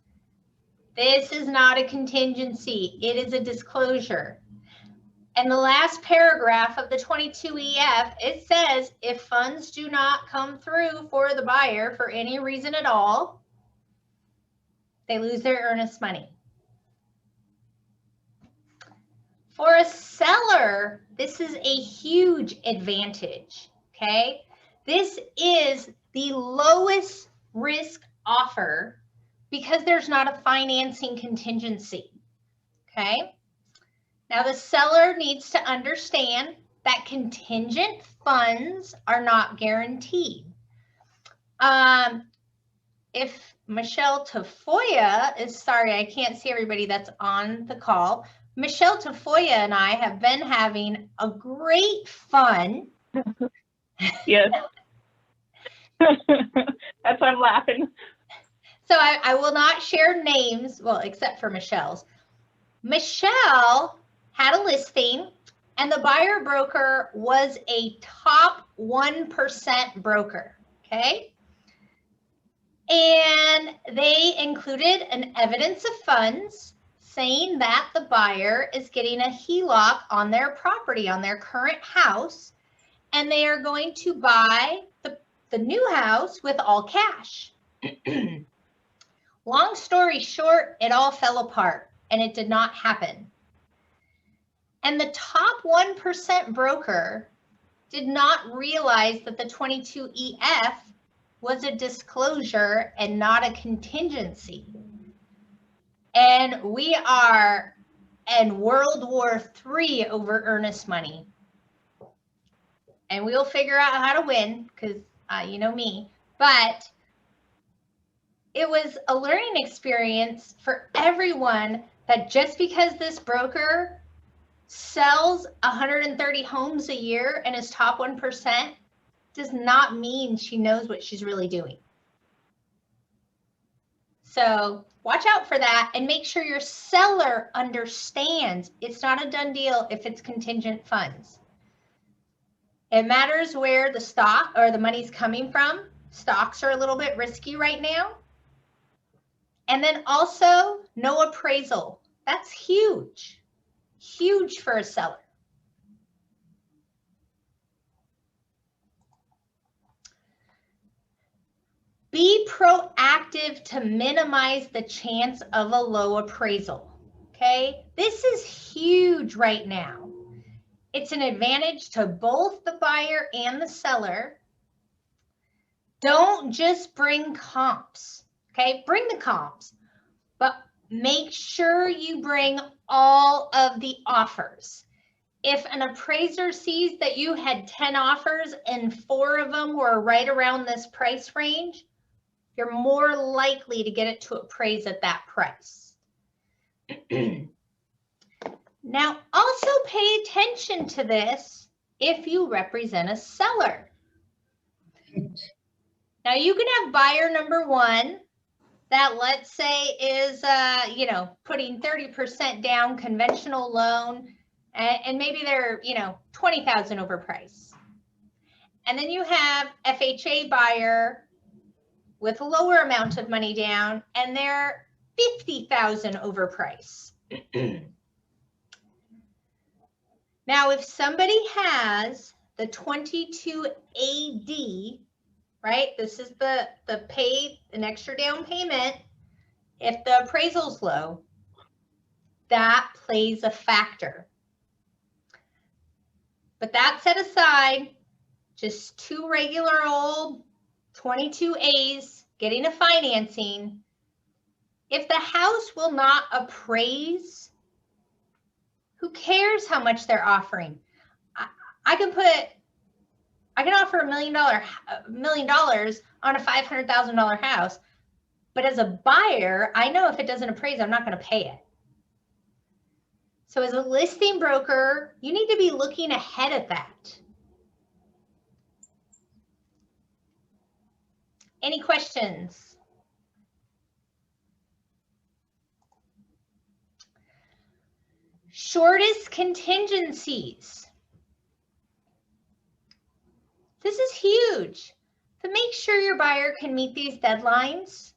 This is not a contingency. It is a disclosure. And the last paragraph of the 22EF, it says, if funds do not come through for the buyer for any reason at all, they lose their earnest money. For a seller, this is a huge advantage, okay? This is the lowest risk offer because there's not a financing contingency, okay? Now the seller needs to understand that contingent funds are not guaranteed. If Michelle Tafoya is, sorry, I can't see everybody that's on the call. Michelle Tafoya and I have been having a great fun. Yes. That's why I'm laughing. So I will not share names, well, except for Michelle's. Michelle had a listing and the buyer broker was a top 1% broker, okay? And they included an evidence of funds saying that the buyer is getting a HELOC on their property, on their current house, and they are going to buy the new house with all cash. Long story short, it all fell apart and it did not happen. And the top 1% broker did not realize that the 22EF was a disclosure and not a contingency. And we are in World War III over earnest money. And we'll figure out how to win because you know me. But it was a learning experience for everyone that just because this broker sells 130 homes a year and is top 1% does not mean she knows what she's really doing. So watch out for that and make sure your seller understands it's not a done deal if it's contingent funds. It matters where the stock or the money's coming from. Stocks are a little bit risky right now. And then also no appraisal. That's huge. Huge for a seller. Be proactive to minimize the chance of a low appraisal, okay? This is huge right now. It's an advantage to both the buyer and the seller. Don't just bring comps, okay? Bring the comps, but make sure you bring all of the offers. If an appraiser sees that you had 10 offers and 4 of them were right around this price range, you're more likely to get it to appraise at that price. Now, also pay attention to this if you represent a seller. Now, you can have buyer number 1 that, let's say, is, you know, putting 30% down conventional loan, and maybe they're, you know, 20,000 over price. And then you have FHA buyer with a lower amount of money down, and they're 50,000 over price. Now, if somebody has the 22 AD, right? This is the pay an extra down payment. If the appraisal's low, that plays a factor. But that set aside, just two regular old 22As getting a financing. If the house will not appraise, who cares how much they're offering? I can offer $1 million on a $500,000 house, but as a buyer, I know if it doesn't appraise, I'm not going to pay it. So as a listing broker, you need to be looking ahead at that. Any questions? Shortest contingencies. This is huge. To make sure your buyer can meet these deadlines,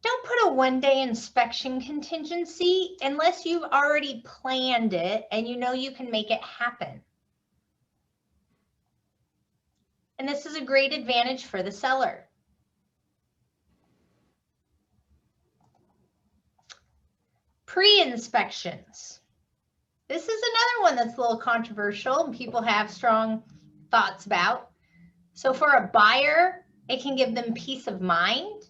don't put a one-day inspection contingency unless you've already planned it and you know you can make it happen. And this is a great advantage for the seller. Pre-inspections. This is another one that's a little controversial and people have strong thoughts about. So for a buyer, it can give them peace of mind.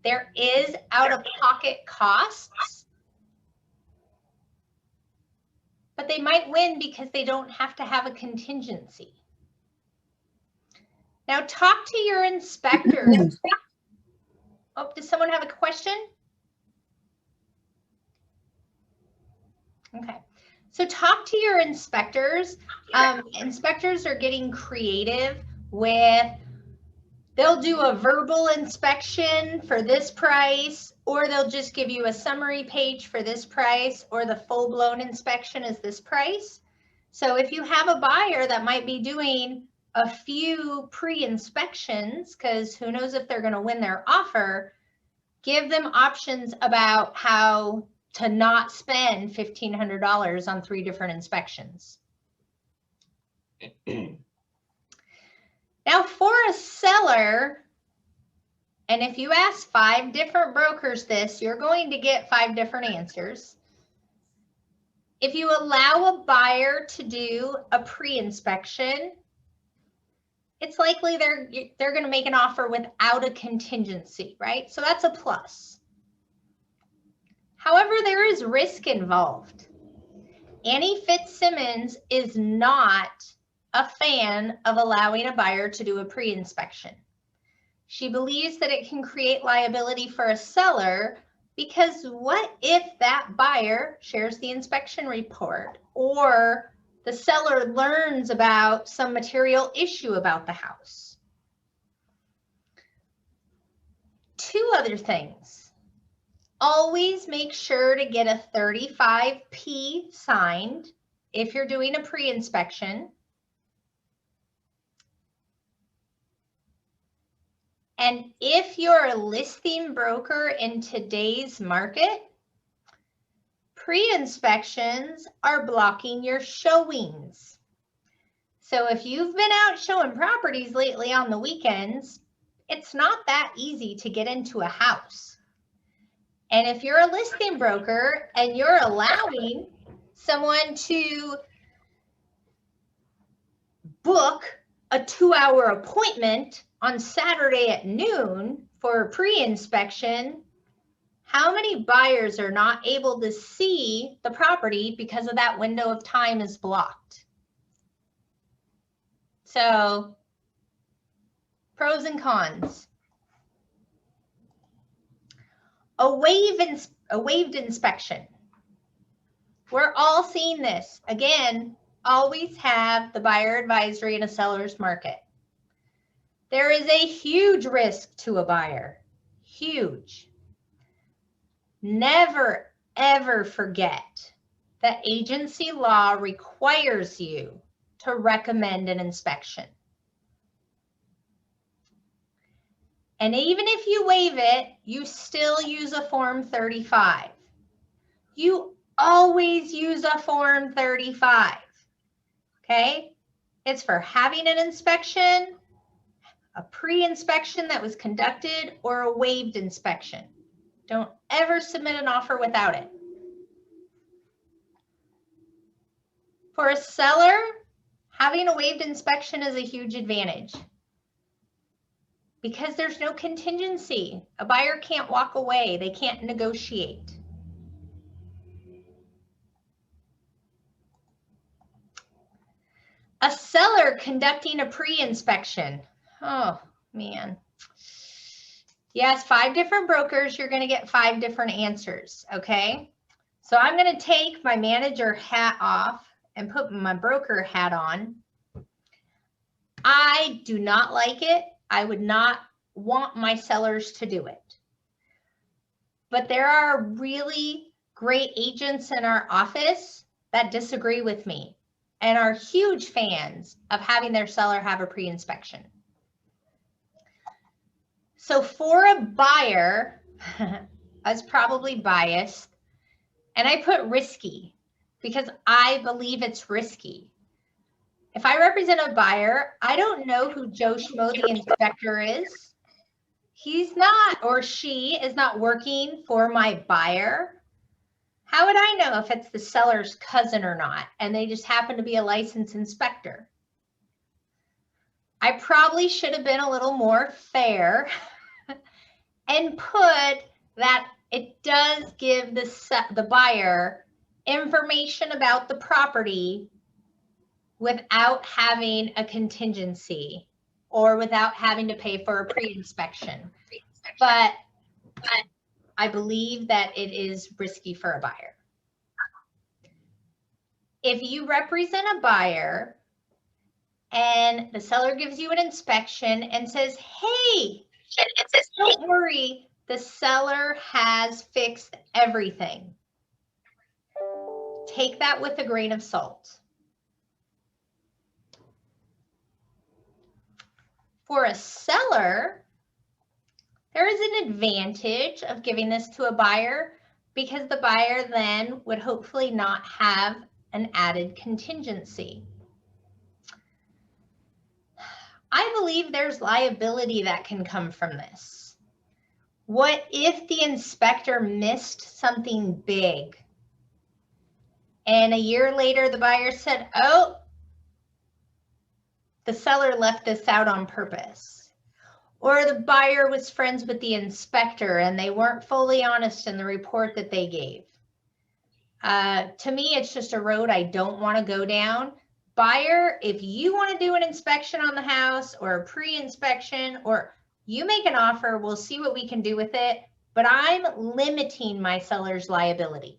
There is out-of-pocket costs, but they might win because they don't have to have a contingency. Now talk to your inspectors. Oh, does someone have a question? Okay, so talk to your inspectors. Inspectors are getting creative with, they'll do a verbal inspection for this price, or they'll just give you a summary page for this price, or the full-blown inspection is this price. So if you have a buyer that might be doing a few pre-inspections, because who knows if they're going to win their offer, give them options about how to not spend $1,500 on 3 different inspections. Now for a seller, and if you ask 5 different brokers this, you're going to get 5 different answers. If you allow a buyer to do a pre-inspection, it's likely they're going to make an offer without a contingency, right? So that's a plus. However, there is risk involved. Annie Fitzsimmons is not a fan of allowing a buyer to do a pre-inspection. She believes that it can create liability for a seller because what if that buyer shares the inspection report or the seller learns about some material issue about the house? 2 other things. Always make sure to get a 35P signed if you're doing a pre-inspection. And if you're a listing broker in today's market, pre-inspections are blocking your showings. So if you've been out showing properties lately on the weekends, it's not that easy to get into a house. And if you're a listing broker and you're allowing someone to book a 2-hour appointment on Saturday at noon for a pre-inspection, how many buyers are not able to see the property because of that window of time is blocked? So, pros and cons. A waived inspection. We're all seeing this. Again, always have the buyer advisory in a seller's market. There is a huge risk to a buyer. Huge. Never, ever forget that agency law requires you to recommend an inspection. And even if you waive it, you still use a Form 35. You always use a Form 35. Okay? It's for having an inspection, a pre-inspection that was conducted, or a waived inspection. Don't ever submit an offer without it. For a seller, having a waived inspection is a huge advantage because there's no contingency. A buyer can't walk away. They can't negotiate. A seller conducting a pre-inspection. Oh, man. Yes, 5 different brokers. You're going to get 5 different answers, okay? So I'm going to take my manager hat off and put my broker hat on. I do not like it. I would not want my sellers to do it. But there are really great agents in our office that disagree with me and are huge fans of having their seller have a pre-inspection. So for a buyer, I was probably biased, and I put risky because I believe it's risky. If I represent a buyer, I don't know who Joe Schmo, the inspector, is. He's not, or she is not working for my buyer. How would I know if it's the seller's cousin or not, and they just happen to be a licensed inspector? I probably should have been a little more fair and put that it does give the buyer information about the property without having a contingency or without having to pay for a pre-inspection. But I believe that it is risky for a buyer. If you represent a buyer and the seller gives you an inspection and says, hey, don't worry, the seller has fixed everything. Take that with a grain of salt. For a seller, there is an advantage of giving this to a buyer because the buyer then would hopefully not have an added contingency. I believe there's liability that can come from this. What if the inspector missed something big and a year later the buyer said, oh, the seller left this out on purpose? Or the buyer was friends with the inspector and they weren't fully honest in the report that they gave. To me, it's just a road I don't want to go down. Buyer, if you want to do an inspection on the house or a pre-inspection, or you make an offer, we'll see what we can do with it, but I'm limiting my seller's liability.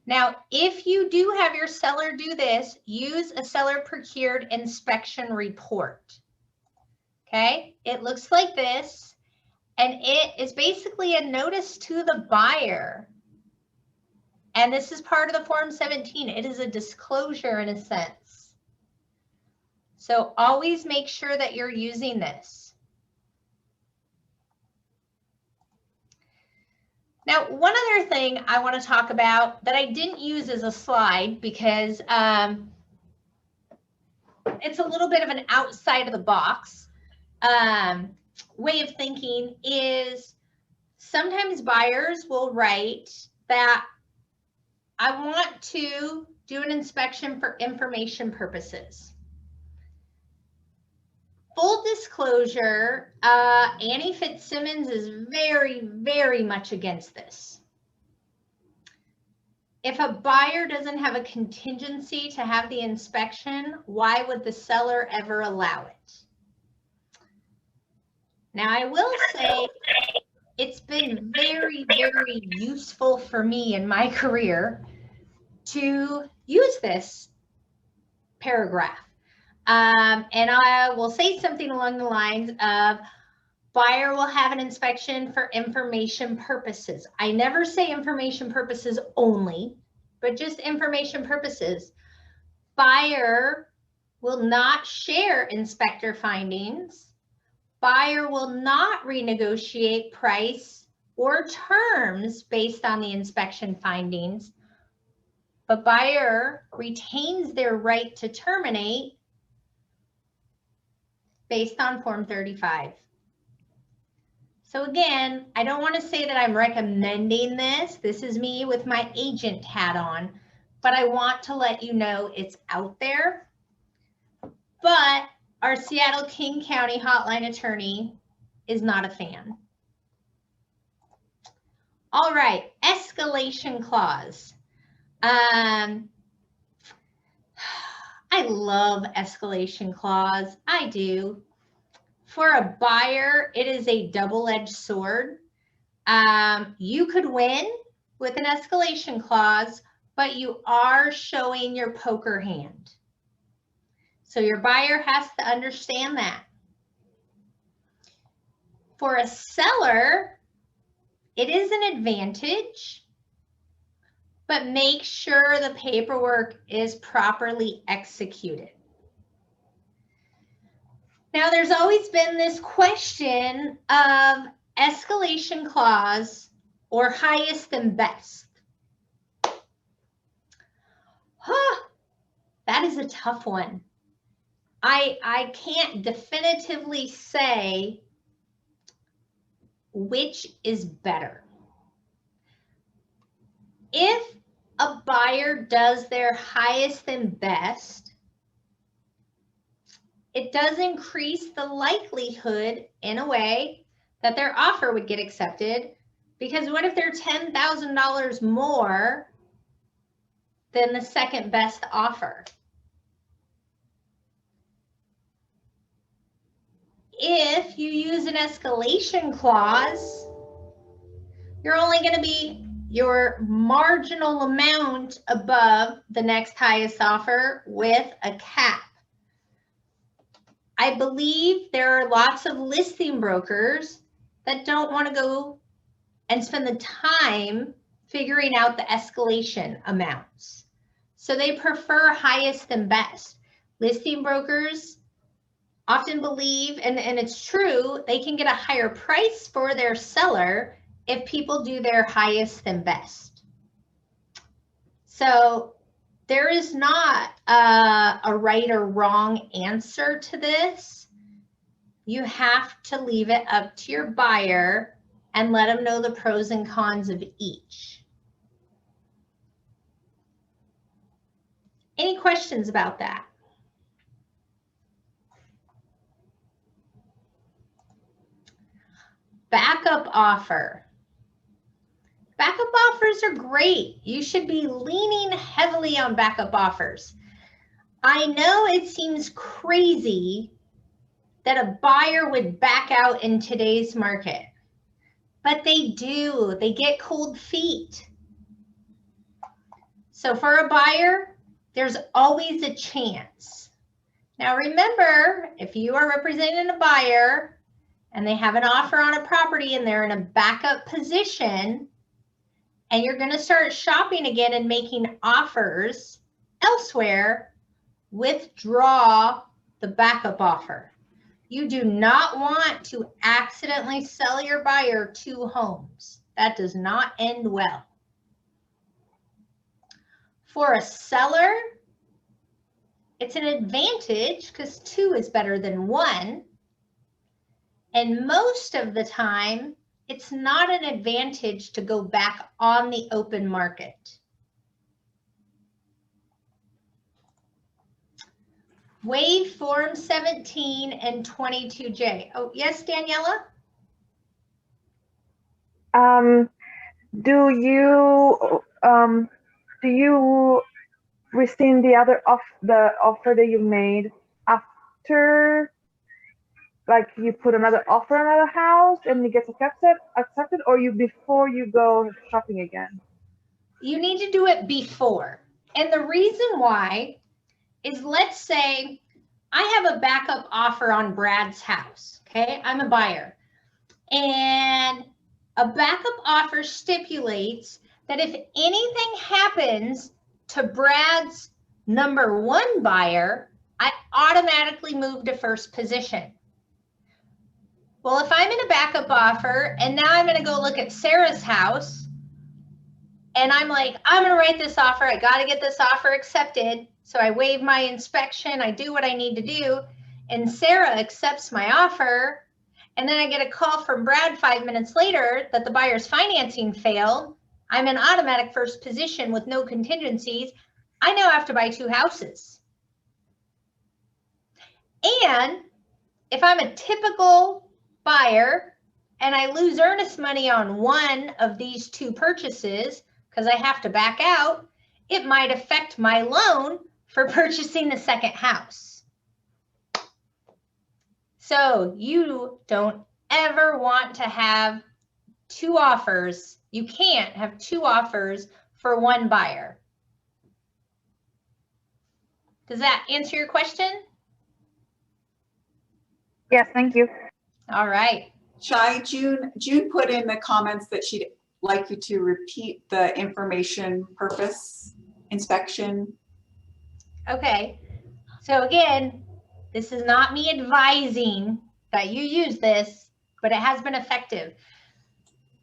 Now, if you do have your seller do this, use a seller procured inspection report. Okay, it looks like this, and it is basically a notice to the buyer. And this is part of the Form 17. It is a disclosure in a sense. So always make sure that you're using this. Now, one other thing I want to talk about that I didn't use as a slide because it's a little bit of an outside of the box way of thinking is sometimes buyers will write that I want to do an inspection for information purposes. Full disclosure, Annie Fitzsimmons is very, very much against this. If a buyer doesn't have a contingency to have the inspection, why would the seller ever allow it? Now, I will say it's been very, very useful for me in my career to use this paragraph. And I will say something along the lines of buyer will have an inspection for information purposes. I never say information purposes only, but just information purposes. Buyer will not share inspector findings. Buyer will not renegotiate price or terms based on the inspection findings, but buyer retains their right to terminate based on Form 35. So again, I don't want to say that I'm recommending this. This is me with my agent hat on, but I want to let you know it's out there. But our Seattle King County hotline attorney is not a fan. All right, escalation clause. I love escalation clause. I do. For a buyer, it is a double-edged sword. You could win with an escalation clause, but you are showing your poker hand. So your buyer has to understand that. For a seller, it is an advantage, but make sure the paperwork is properly executed. Now, there's always been this question of escalation clause or highest and best. That is a tough one. I can't definitively say which is better. If a buyer does their highest and best, it does increase the likelihood in a way that their offer would get accepted, because what if they're $10,000 more than the second best offer? If you use an escalation clause, you're only going to be your marginal amount above the next highest offer with a cap. I believe there are lots of listing brokers that don't want to go and spend the time figuring out the escalation amounts. So they prefer highest and best. Listing brokers often believe, and it's true, they can get a higher price for their seller if people do their highest and best. So there is not a right or wrong answer to this. You have to leave it up to your buyer and let them know the pros and cons of each. Any questions about that? Backup offer. Backup offers are great. You should be leaning heavily on backup offers. I know it seems crazy that a buyer would back out in today's market, but they do. They get cold feet. So for a buyer, there's always a chance. Now remember, if you are representing a buyer and they have an offer on a property and they're in a backup position, and you're going to start shopping again and making offers elsewhere, withdraw the backup offer. You do not want to accidentally sell your buyer 2 homes. That does not end well. For a seller, it's an advantage because 2 is better than 1. And most of the time, it's not an advantage to go back on the open market. Waive Form 17 and 22J. Oh, yes, Daniela? Do you rescind the offer that you made after, like, you put another offer on another house and it gets accepted, or before you go shopping again? You need to do it before. And the reason why is, let's say I have a backup offer on Brad's house. Okay, I'm a buyer. And a backup offer stipulates that if anything happens to Brad's number 1 buyer, I automatically move to first position. Well, if I'm in a backup offer and now I'm going to go look at Sarah's house and I'm like, I'm going to write this offer. I got to get this offer accepted. So I waive my inspection. I do what I need to do. And Sarah accepts my offer. And then I get a call from Brad 5 minutes later that the buyer's financing failed. I'm in automatic first position with no contingencies. I now have to buy 2 houses. And if I'm a typical buyer and I lose earnest money on one of these 2 purchases because I have to back out, it might affect my loan for purchasing the second house. So you don't ever want to have 2 offers. You can't have 2 offers for 1 buyer. Does that answer your question? Yes, thank you. All right. Shy, June put in the comments that she'd like you to repeat the information purpose inspection. Okay. So again, this is not me advising that you use this, but it has been effective.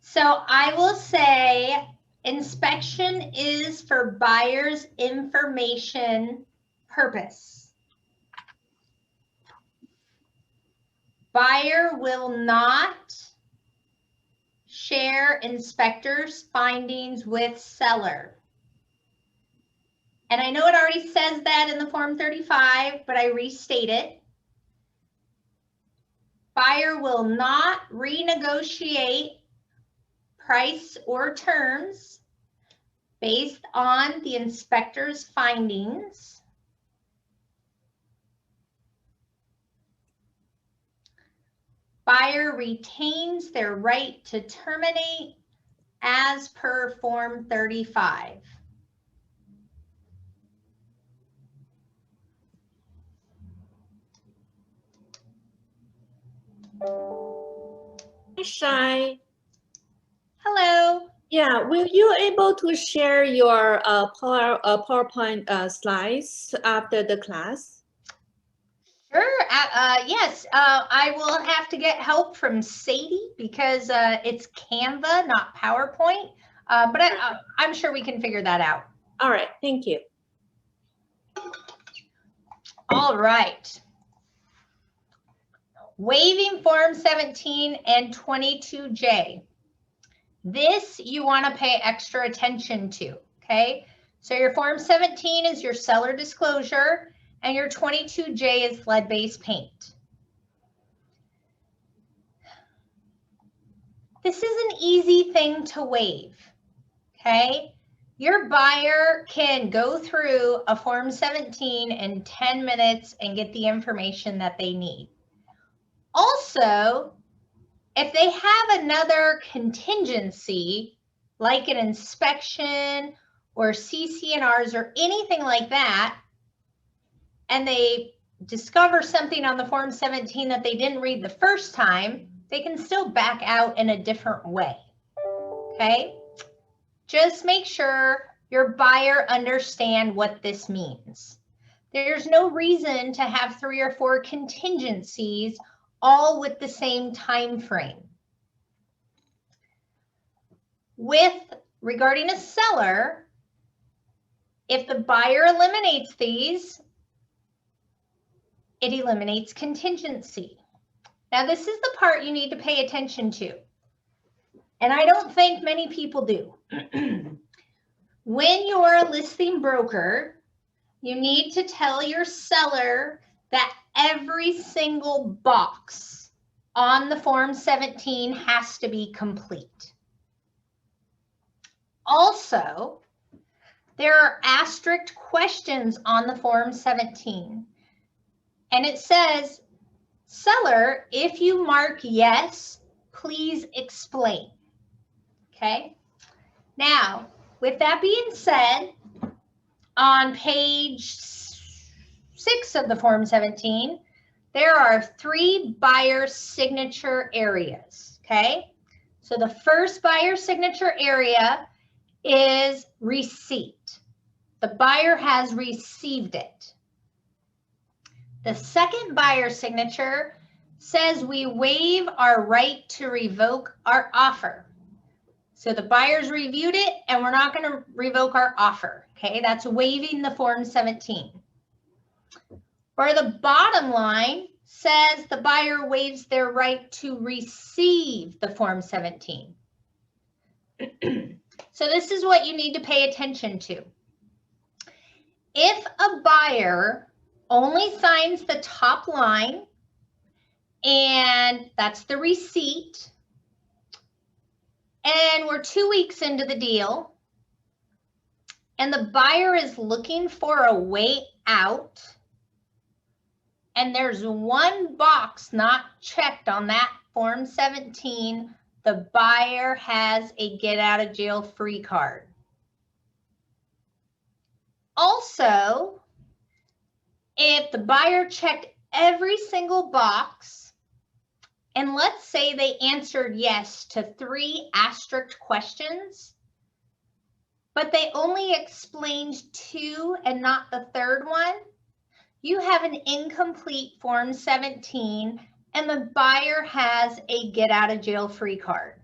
So I will say inspection is for buyer's information purpose. Buyer will not share inspector's findings with seller. And I know it already says that in the Form 35, but I restate it. Buyer will not renegotiate price or terms based on the inspector's findings. Buyer retains their right to terminate as per Form 35. Hi, Shy. Hello. Yeah, will you able to share your PowerPoint slides after the class? Sure. Yes, I will have to get help from Sadie because it's Canva, not PowerPoint. But I'm sure we can figure that out. All right, thank you. All right. Waiving Form 17 and 22J. This you want to pay extra attention to, okay? So your Form 17 is your seller disclosure, and your 22J is lead-based paint. This is an easy thing to waive, okay? Your buyer can go through a Form 17 in 10 minutes and get the information that they need. Also, if they have another contingency, like an inspection or CC&Rs or anything like that, and they discover something on the Form 17 that they didn't read the first time, they can still back out in a different way, okay? Just make sure your buyer understands what this means. There's no reason to have 3 or 4 contingencies all with the same time frame. Regarding a seller, if the buyer eliminates these, it eliminates contingency. Now, this is the part you need to pay attention to, and I don't think many people do. When you're a listing broker, you need to tell your seller that every single box on the Form 17 has to be complete. Also, there are asterisk questions on the Form 17. And it says, seller, if you mark yes, please explain. Okay? Now, with that being said, on page 6 of the Form 17, there are 3 buyer signature areas, okay? So the first buyer signature area is receipt. The buyer has received it. The second buyer signature says we waive our right to revoke our offer. So the buyer's reviewed it and we're not going to revoke our offer. Okay, that's waiving the Form 17. Or the bottom line says the buyer waives their right to receive the Form 17. So this is what you need to pay attention to. If a buyer only signs the top line, and that's the receipt, and we're 2 weeks into the deal, and the buyer is looking for a way out, and there's one box not checked on that Form 17, the buyer has a get out of jail free card. Also, if the buyer checked every single box, and let's say they answered yes to 3 asterisk questions, but they only explained 2 and not the third one, you have an incomplete Form 17 and the buyer has a get out of jail free card.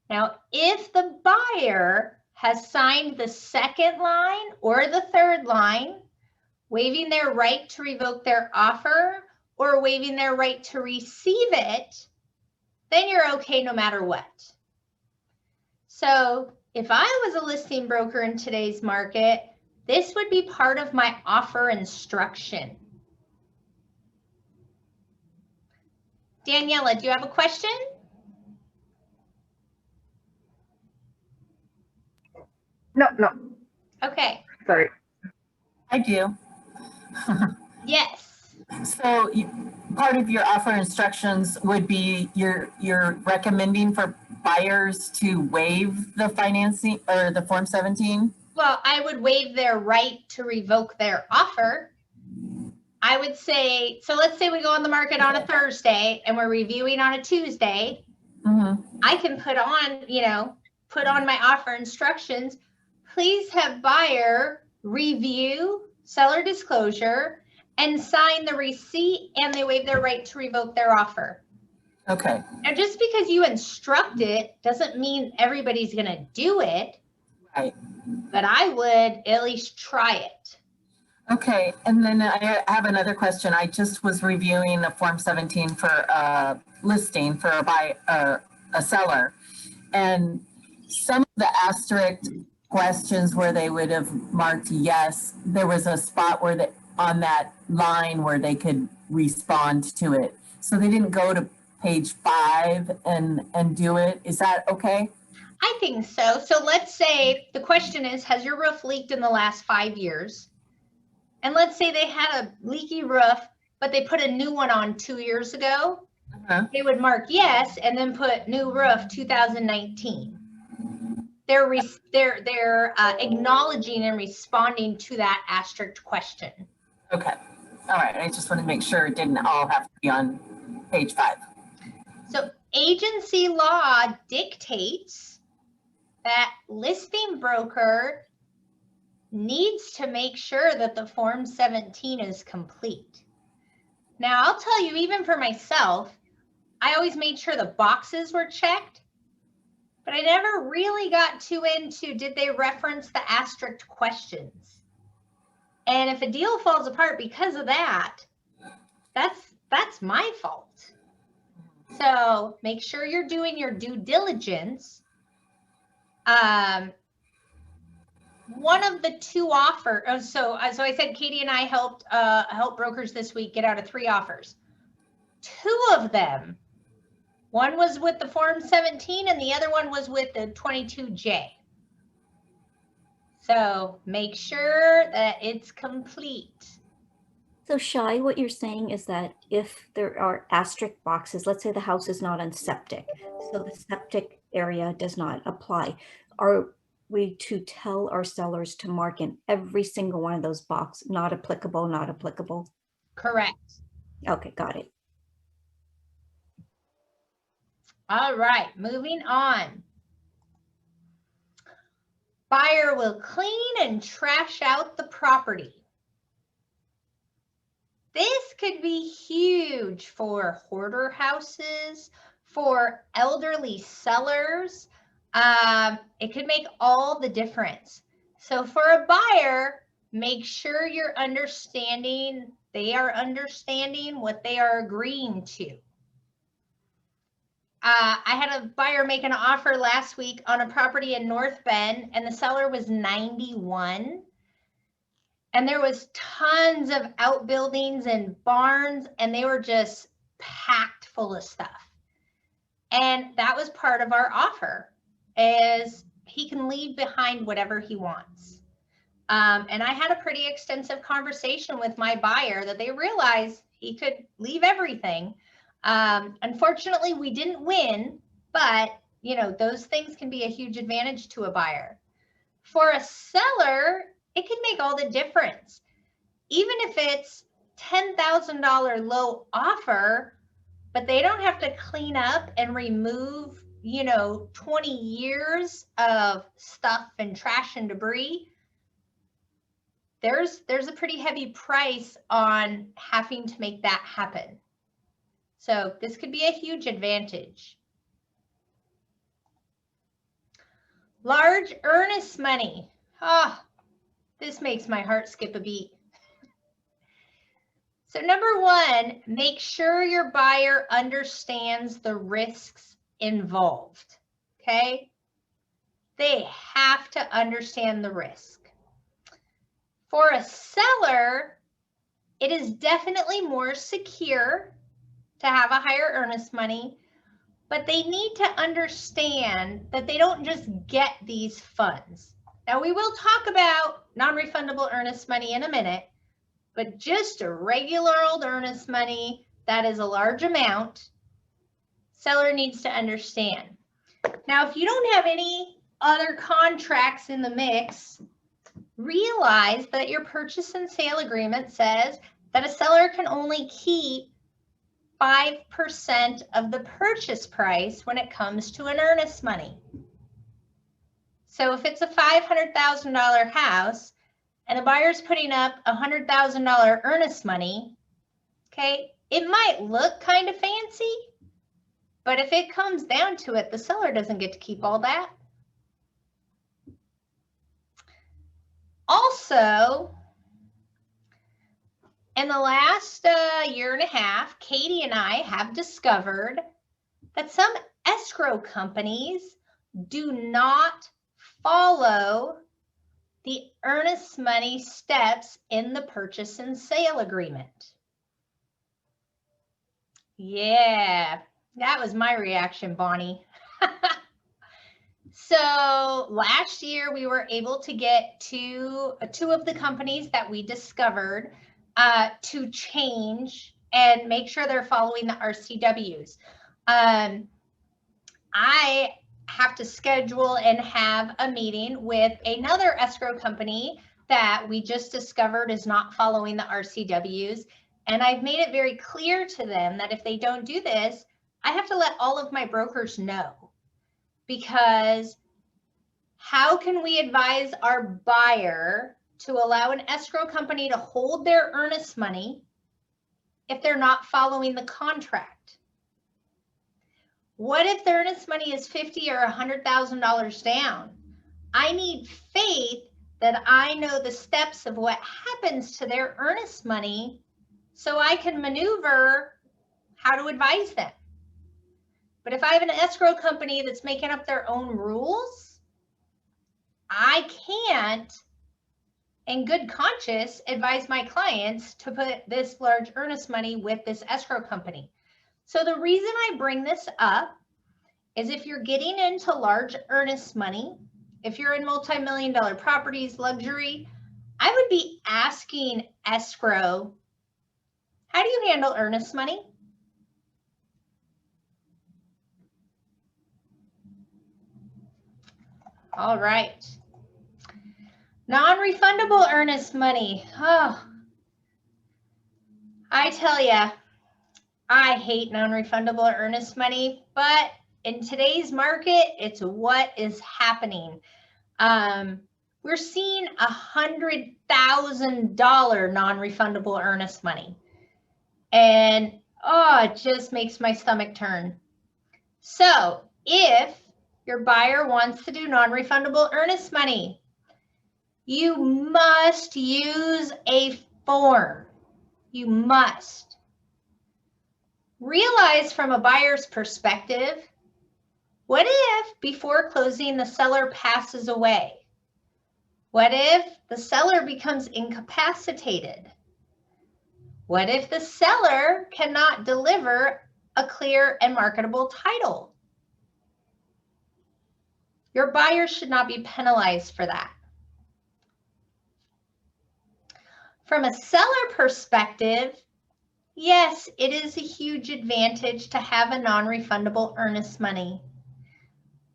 Now, if the buyer has signed the second line or the third line, waiving their right to revoke their offer or waiving their right to receive it, then you're okay no matter what. So if I was a listing broker in today's market, this would be part of my offer instruction. Daniela, do you have a question? No. Okay. Sorry. I do. Yes. So part of your offer instructions would be you're recommending for buyers to waive the financing or the Form 17? Well, I would waive their right to revoke their offer. I would say, so let's say we go on the market on a Thursday and we're reviewing on a Tuesday. I can put on my offer instructions. Please have buyer review seller disclosure and sign the receipt, and they waive their right to revoke their offer. Okay. Now, just because you instruct it doesn't mean everybody's going to do it. Right. But I would at least try it. Okay, and then I have another question. I just was reviewing a Form 17 for a listing for a seller, and some of the asterisk questions where they would have marked yes, there was a spot where on that line where they could respond to it. So they didn't go to page 5 and do it. Is that okay? I think so. So let's say the question is, has your roof leaked in the last 5 years? And let's say they had a leaky roof, but they put a new one on 2 years ago. They would mark yes and then put new roof 2019. They're acknowledging and responding to that asterisk question. Okay. All right. I just want to make sure it didn't all have to be on page 5. So agency law dictates that listing broker needs to make sure that the Form 17 is complete. Now, I'll tell you, even for myself, I always made sure the boxes were checked, but I never really got too into did they reference the asterisk questions. And if a deal falls apart because of that, that's my fault. So make sure you're doing your due diligence. One of the 2 offers, so I said Katie and I helped brokers this week get out of 3 offers. 2 of them, one was with the Form 17 and the other one was with the 22J. So make sure that it's complete. So Shy, what you're saying is that if there are asterisk boxes, let's say the house is not on septic, so the septic area does not apply. we to tell our sellers to mark in every single one of those boxes, not applicable, not applicable? Correct. Okay, got it. All right, moving on. Buyer will clean and trash out the property. This could be huge for hoarder houses, for elderly sellers. It could make all the difference. So for a buyer, make sure you're understanding, they are understanding what they are agreeing to. I had a buyer make an offer last week on a property in North Bend, and the seller was 91. And there was tons of outbuildings and barns, and they were just packed full of stuff. And that was part of our offer, is he can leave behind whatever he wants. And I had a pretty extensive conversation with my buyer that they realized he could leave everything. Unfortunately, we didn't win, but you know, those things can be a huge advantage to a buyer. For a seller, it can make all the difference. Even if it's $10,000 low offer, but they don't have to clean up and remove, you know, 20 years of stuff and trash and debris, there's a pretty heavy price on having to make that happen. So this could be a huge advantage. Large earnest money. Ah, this makes my heart skip a beat. So number one, make sure your buyer understands the risks involved, okay? They have to understand the risk. For a seller, it is definitely more secure to have a higher earnest money, but they need to understand that they don't just get these funds. Now, we will talk about non-refundable earnest money in a minute, but just a regular old earnest money, that is a large amount, seller needs to understand. Now, if you don't have any other contracts in the mix, realize that your purchase and sale agreement says that a seller can only keep 5% of the purchase price when it comes to an earnest money. So if it's a $500,000 house and the buyer's putting up $100,000 earnest money, okay, it might look kind of fancy, but if it comes down to it, the seller doesn't get to keep all that. Also, in the last year and a half, Katie and I have discovered that some escrow companies do not follow the earnest money steps in the purchase and sale agreement. Yeah, that was my reaction, Bonnie. So last year we were able to get two of the companies that we discovered to change and make sure they're following the RCWs. I have to schedule and have a meeting with another escrow company that we just discovered is not following the RCWs. And I've made it very clear to them that if they don't do this, I have to let all of my brokers know. Because how can we advise our buyer to allow an escrow company to hold their earnest money if they're not following the contract? What if the earnest money is $50,000 or $100,000 down? I need faith that I know the steps of what happens to their earnest money so I can maneuver how to advise them. But if I have an escrow company that's making up their own rules, I can't, in good conscience, advise my clients to put this large earnest money with this escrow company. So the reason I bring this up is if you're getting into large earnest money, if you're in multi-million-dollar properties, luxury, I would be asking escrow, how do you handle earnest money? All right. Non-refundable earnest money. Oh, I tell ya, I hate non-refundable earnest money, but in today's market, it's what is happening. We're seeing $100,000 non-refundable earnest money. And oh, it just makes my stomach turn. So if your buyer wants to do non-refundable earnest money, you must use a form. You must. Realize from a buyer's perspective, what if before closing the seller passes away? What if the seller becomes incapacitated? What if the seller cannot deliver a clear and marketable title? Your buyer should not be penalized for that. From a seller perspective, yes, it is a huge advantage to have a non-refundable earnest money.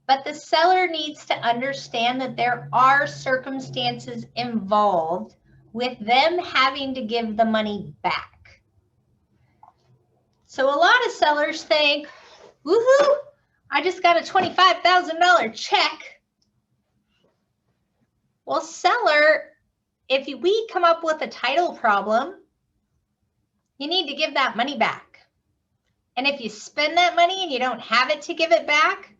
But the seller needs to understand that there are circumstances involved with them having to give the money back. So a lot of sellers think, woohoo, I just got a $25,000 check. Well, seller, if we come up with a title problem, you need to give that money back. And if you spend that money and you don't have it to give it back,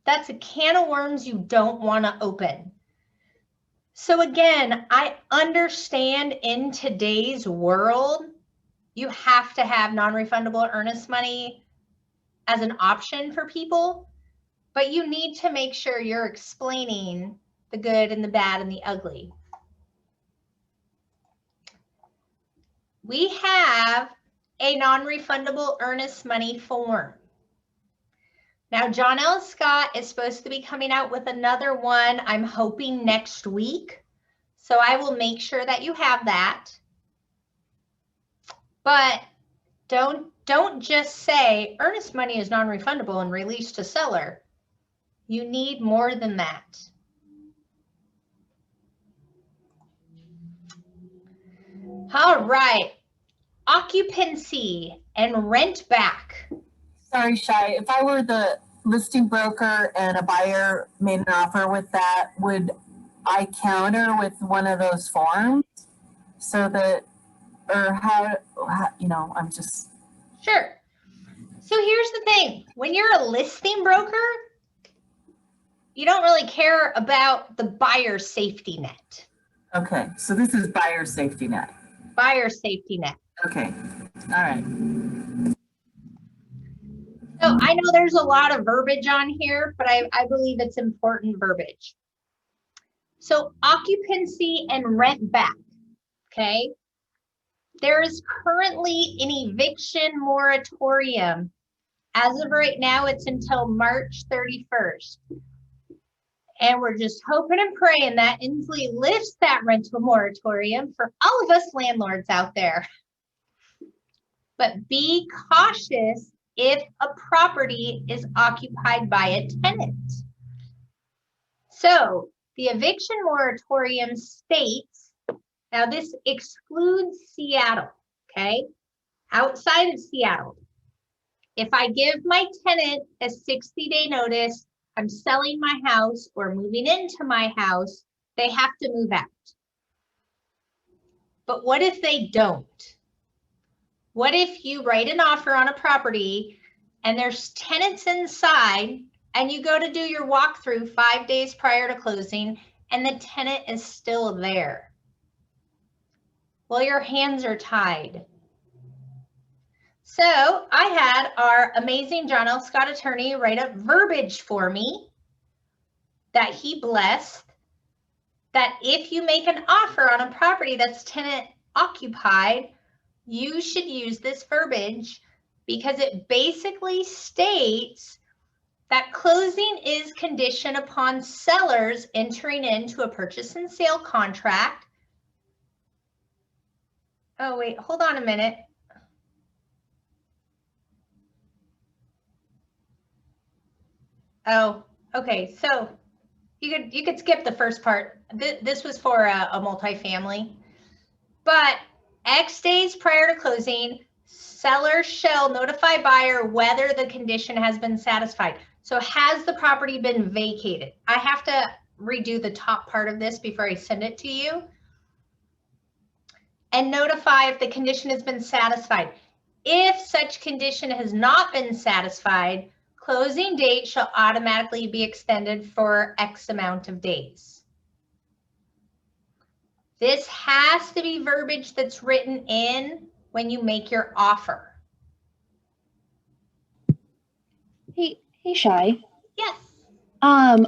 that's a can of worms you don't want to open. So again, I understand in today's world, you have to have non-refundable earnest money as an option for people, but you need to make sure you're explaining the good and the bad and the ugly. We have a non-refundable earnest money form. Now, John L. Scott is supposed to be coming out with another one, I'm hoping next week. So I will make sure that you have that. But don't just say earnest money is non-refundable and released to seller. You need more than that. All right. Occupancy and rent back. Sorry, Shy, if I were the listing broker and a buyer made an offer with that, would I counter with one of those forms so that, or how you know, I'm just. Sure. So here's the thing. When you're a listing broker, you don't really care about the buyer safety net. Okay, so this is buyer safety net. Buyer safety net. Okay, all right. So I know there's a lot of verbiage on here, but I believe it's important verbiage. So occupancy and rent back, okay? There is currently an eviction moratorium. As of right now, it's until March 31st. And we're just hoping and praying that Inslee lifts that rental moratorium for all of us landlords out there. But be cautious if a property is occupied by a tenant. So the eviction moratorium states, now this excludes Seattle, okay? Outside of Seattle, if I give my tenant a 60-day notice, I'm selling my house or moving into my house, they have to move out. But what if they don't? What if you write an offer on a property and there's tenants inside and you go to do your walkthrough 5 days prior to closing and the tenant is still there? Well, your hands are tied. So I had our amazing John L. Scott attorney write up verbiage for me that he blessed, that if you make an offer on a property that's tenant occupied, you should use this verbiage because it basically states that closing is conditioned upon sellers entering into a purchase and sale contract. Oh, wait, hold on a minute. Oh, Okay, so you could skip the first part. This was for a multifamily, but X days prior to closing, seller shall notify buyer whether the condition has been satisfied. So has the property been vacated? I have to redo the top part of this before I send it to you. And notify if the condition has been satisfied. If such condition has not been satisfied, closing date shall automatically be extended for X amount of days. This has to be verbiage that's written in when you make your offer. Hey, Shy. Yes. I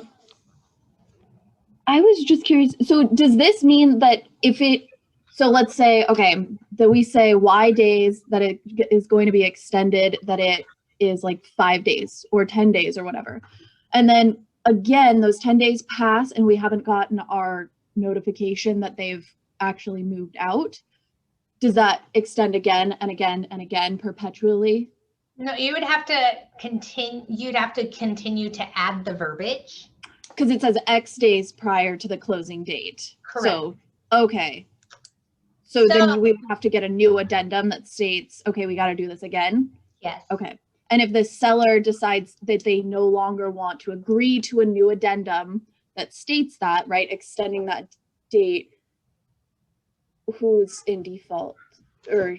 was just curious. So does this mean that so let's say, okay, that we say Y days that it is going to be extended, that it is like 5 days or 10 days or whatever. And then again, those 10 days pass and we haven't gotten our notification that they've actually moved out. Does that extend again and again and again perpetually? No, you would have to continue. You'd have to continue to add the verbiage. Because it says X days prior to the closing date. Correct. So, okay. So then we have to get a new addendum that states, okay, we got to do this again. Yes. Okay. And if the seller decides that they no longer want to agree to a new addendum that states that, right, extending that date, who's in default? Or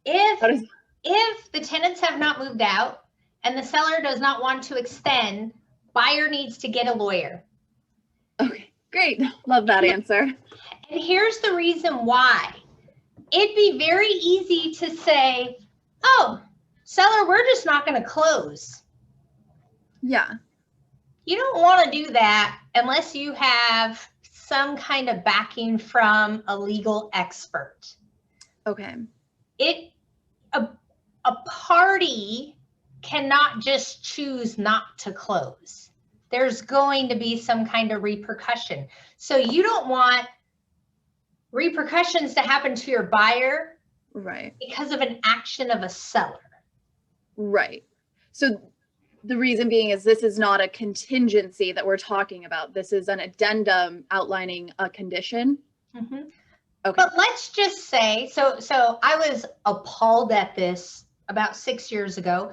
if the tenants have not moved out and the seller does not want to extend, buyer needs to get a lawyer. Okay, great. Love that answer. And here's the reason why. It'd be very easy to say, oh, seller, we're just not going to close. Yeah. You don't want to do that unless you have some kind of backing from a legal expert. Okay. A party cannot just choose not to close. There's going to be some kind of repercussion. So you don't want repercussions to happen to your buyer, right, because of an action of a seller. Right. So the reason being is this is not a contingency that we're talking about. This is an addendum outlining a condition. Mm-hmm. Okay. But let's just say, so I was appalled at this about 6 years ago.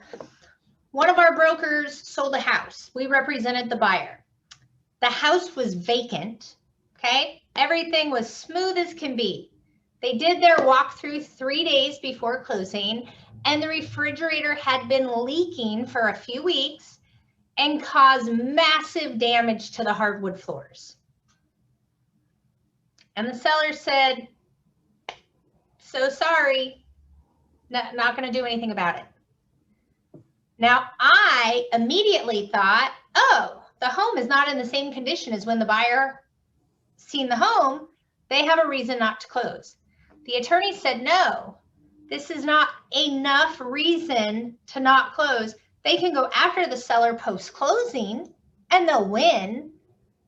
One of our brokers sold a house. We represented the buyer. The house was vacant. Okay. Everything was smooth as can be. They did their walkthrough 3 days before closing, and the refrigerator had been leaking for a few weeks and caused massive damage to the hardwood floors. And the seller said, so sorry, not going to do anything about it. Now, I immediately thought, oh, the home is not in the same condition as when the buyer seen the home. They have a reason not to close. The attorney said, no, this is not enough reason to not close. They can go after the seller post-closing and they'll win,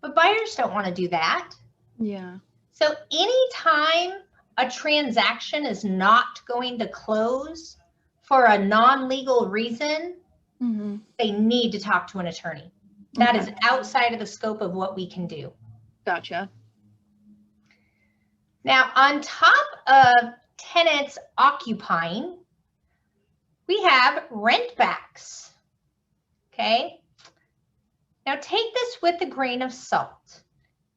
but buyers don't want to do that. Yeah. So anytime a transaction is not going to close for a non-legal reason, mm-hmm. they need to talk to an attorney. That Okay. is outside of the scope of what we can do. Gotcha. Now, on top of tenants occupying, we have rent backs. Okay. Now take this with a grain of salt.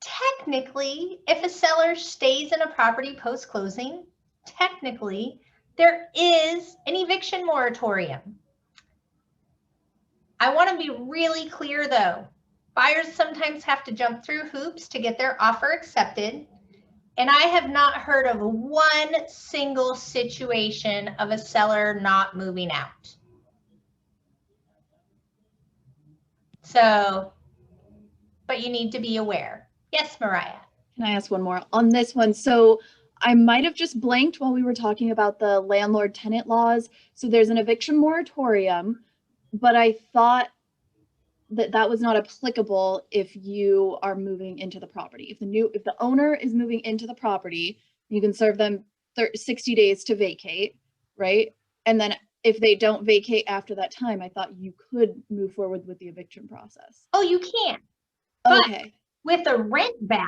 Technically, if a seller stays in a property post-closing, technically, there is an eviction moratorium. I want to be really clear though. Buyers sometimes have to jump through hoops to get their offer accepted. And I have not heard of one single situation of a seller not moving out. So, but you need to be aware. Yes, Mariah. Can I ask one more on this one? So I might have just blanked while we were talking about the landlord tenant laws. So there's an eviction moratorium, but I thought that that was not applicable if you are moving into the property. If the owner is moving into the property, you can serve them 60 days to vacate, right? And then if they don't vacate after that time, I thought you could move forward with the eviction process. Oh, you can. But Okay, with a rent back,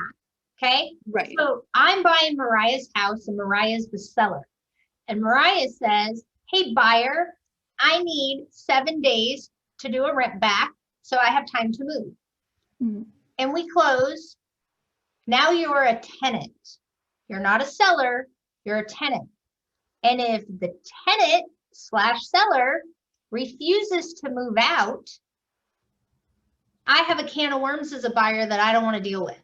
okay? right. So I'm buying Mariah's house and Mariah's the seller. And Mariah says, hey, buyer, I need 7 days to do a rent back so I have time to move. Mhm. And we close. Now you're a tenant. You're not a seller, you're a tenant. And if the tenant / seller refuses to move out, I have a can of worms as a buyer that I don't want to deal with.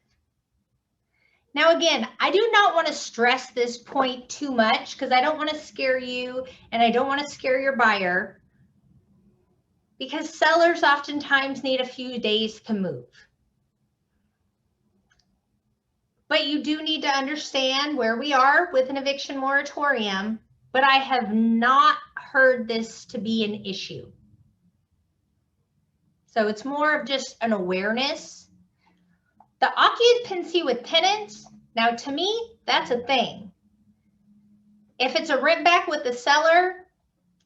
Now, again, I do not want to stress this point too much because I don't want to scare you and I don't want to scare your buyer, because sellers oftentimes need a few days to move. But you do need to understand where we are with an eviction moratorium, but I have not heard this to be an issue. So it's more of just an awareness. The occupancy with tenants, now to me, that's a thing. If it's a rent back with the seller,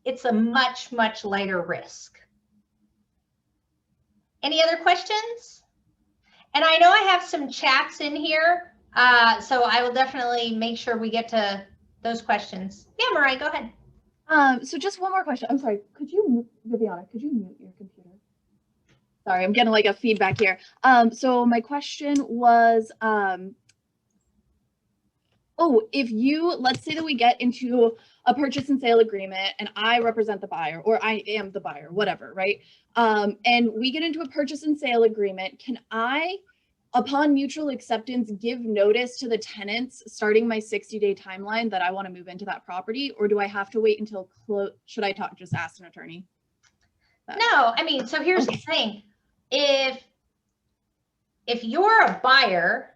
it's a much, much lighter risk. Any other questions? And I know I have some chats in here, so I will definitely make sure we get to those questions. Yeah, Mariah, go ahead. So just one more question. I'm sorry. Could you, Viviana, could you mute your computer? Sorry, I'm getting like a feedback here. So my question was, if you, let's say that we get into a purchase and sale agreement and I represent the buyer, or I am the buyer, whatever, right? And we get into a purchase and sale agreement, can I, upon mutual acceptance, give notice to the tenants starting my 60-day timeline that I want to move into that property? Or do I have to wait until should I just ask an attorney? No, I mean, so here's the thing. If you're a buyer,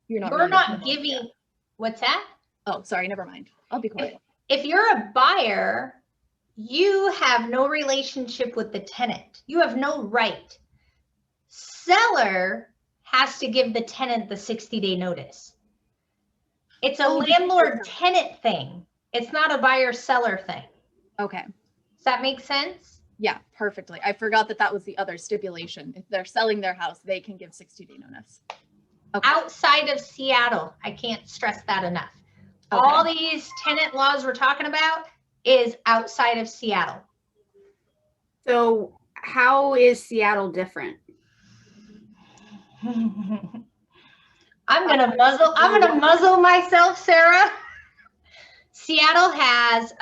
you're not giving, what's that? Oh, sorry, never mind. I'll be quiet. If you're a buyer, you have no relationship with the tenant. You have no right. Seller has to give the tenant the 60-day notice. It's a landlord-tenant thing. It's not a buyer-seller thing. Okay. Does that make sense? Yeah, perfectly. I forgot that was the other stipulation. If they're selling their house, they can give 60-day notice. Okay. Outside of Seattle, I can't stress that enough. Okay. All these tenant laws we're talking about is outside of Seattle. So how is Seattle different? I'm gonna muzzle myself, Sarah. Seattle has